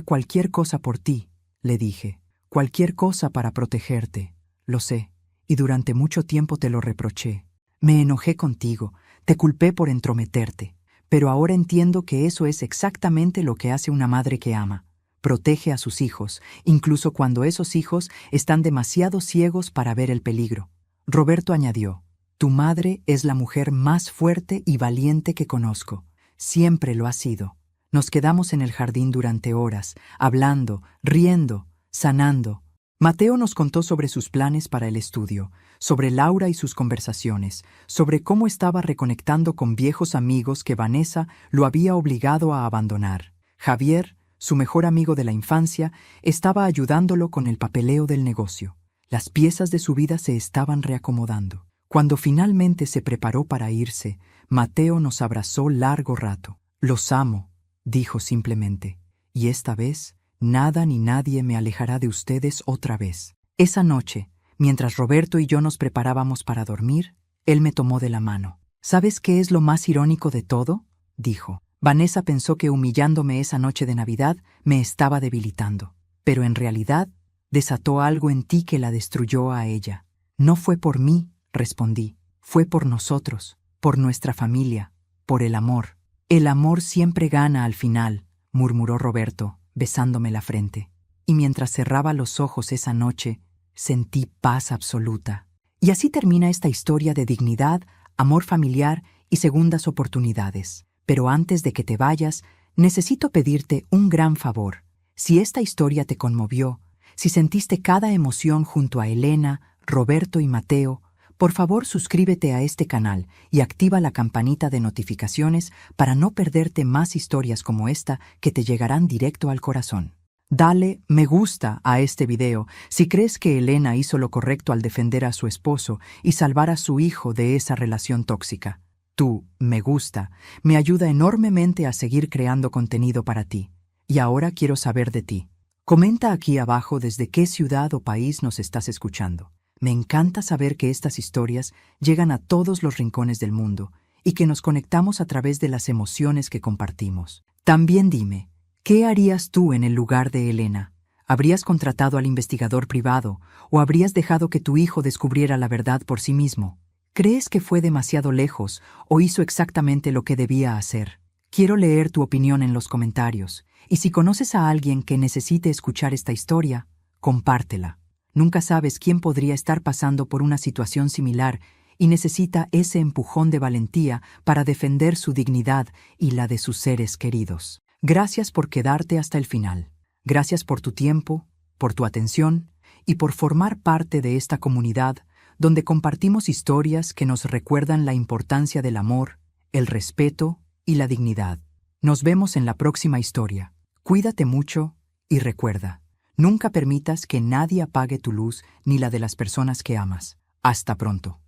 cualquier cosa por ti», le dije. «Cualquier cosa para protegerte. Lo sé, y durante mucho tiempo te lo reproché. Me enojé contigo, te culpé por entrometerte. Pero ahora entiendo que eso es exactamente lo que hace una madre que ama. Protege a sus hijos, incluso cuando esos hijos están demasiado ciegos para ver el peligro. Roberto añadió, tu madre es la mujer más fuerte y valiente que conozco. Siempre lo ha sido. Nos quedamos en el jardín durante horas, hablando, riendo, sanando. Mateo nos contó sobre sus planes para el estudio, sobre Laura y sus conversaciones, sobre cómo estaba reconectando con viejos amigos que Vanessa lo había obligado a abandonar. Javier, su mejor amigo de la infancia, estaba ayudándolo con el papeleo del negocio. Las piezas de su vida se estaban reacomodando. Cuando finalmente se preparó para irse, Mateo nos abrazó largo rato. Los amo, dijo simplemente, y esta vez nada ni nadie me alejará de ustedes otra vez. Esa noche, mientras Roberto y yo nos preparábamos para dormir, él me tomó de la mano. ¿Sabes qué es lo más irónico de todo?, dijo. Vanessa pensó que humillándome esa noche de Navidad me estaba debilitando, pero en realidad desató algo en ti que la destruyó a ella. No fue por mí, respondí, fue por nosotros, por nuestra familia, por el amor. El amor siempre gana al final, murmuró Roberto, besándome la frente. Y mientras cerraba los ojos esa noche, sentí paz absoluta. Y así termina esta historia de dignidad, amor familiar y segundas oportunidades. Pero antes de que te vayas, necesito pedirte un gran favor. Si esta historia te conmovió, si sentiste cada emoción junto a Elena, Roberto y Mateo, por favor suscríbete a este canal y activa la campanita de notificaciones para no perderte más historias como esta que te llegarán directo al corazón. Dale me gusta a este video si crees que Elena hizo lo correcto al defender a su esposo y salvar a su hijo de esa relación tóxica. Tu me gusta me ayuda enormemente a seguir creando contenido para ti. Y ahora quiero saber de ti. Comenta aquí abajo desde qué ciudad o país nos estás escuchando. Me encanta saber que estas historias llegan a todos los rincones del mundo y que nos conectamos a través de las emociones que compartimos. También dime, ¿qué harías tú en el lugar de Elena? ¿Habrías contratado al investigador privado o habrías dejado que tu hijo descubriera la verdad por sí mismo? ¿Crees que fue demasiado lejos o hizo exactamente lo que debía hacer? Quiero leer tu opinión en los comentarios, y si conoces a alguien que necesite escuchar esta historia, compártela. Nunca sabes quién podría estar pasando por una situación similar y necesita ese empujón de valentía para defender su dignidad y la de sus seres queridos. Gracias por quedarte hasta el final. Gracias por tu tiempo, por tu atención y por formar parte de esta comunidad donde compartimos historias que nos recuerdan la importancia del amor, el respeto y la dignidad. Nos vemos en la próxima historia. Cuídate mucho y recuerda, nunca permitas que nadie apague tu luz ni la de las personas que amas. Hasta pronto.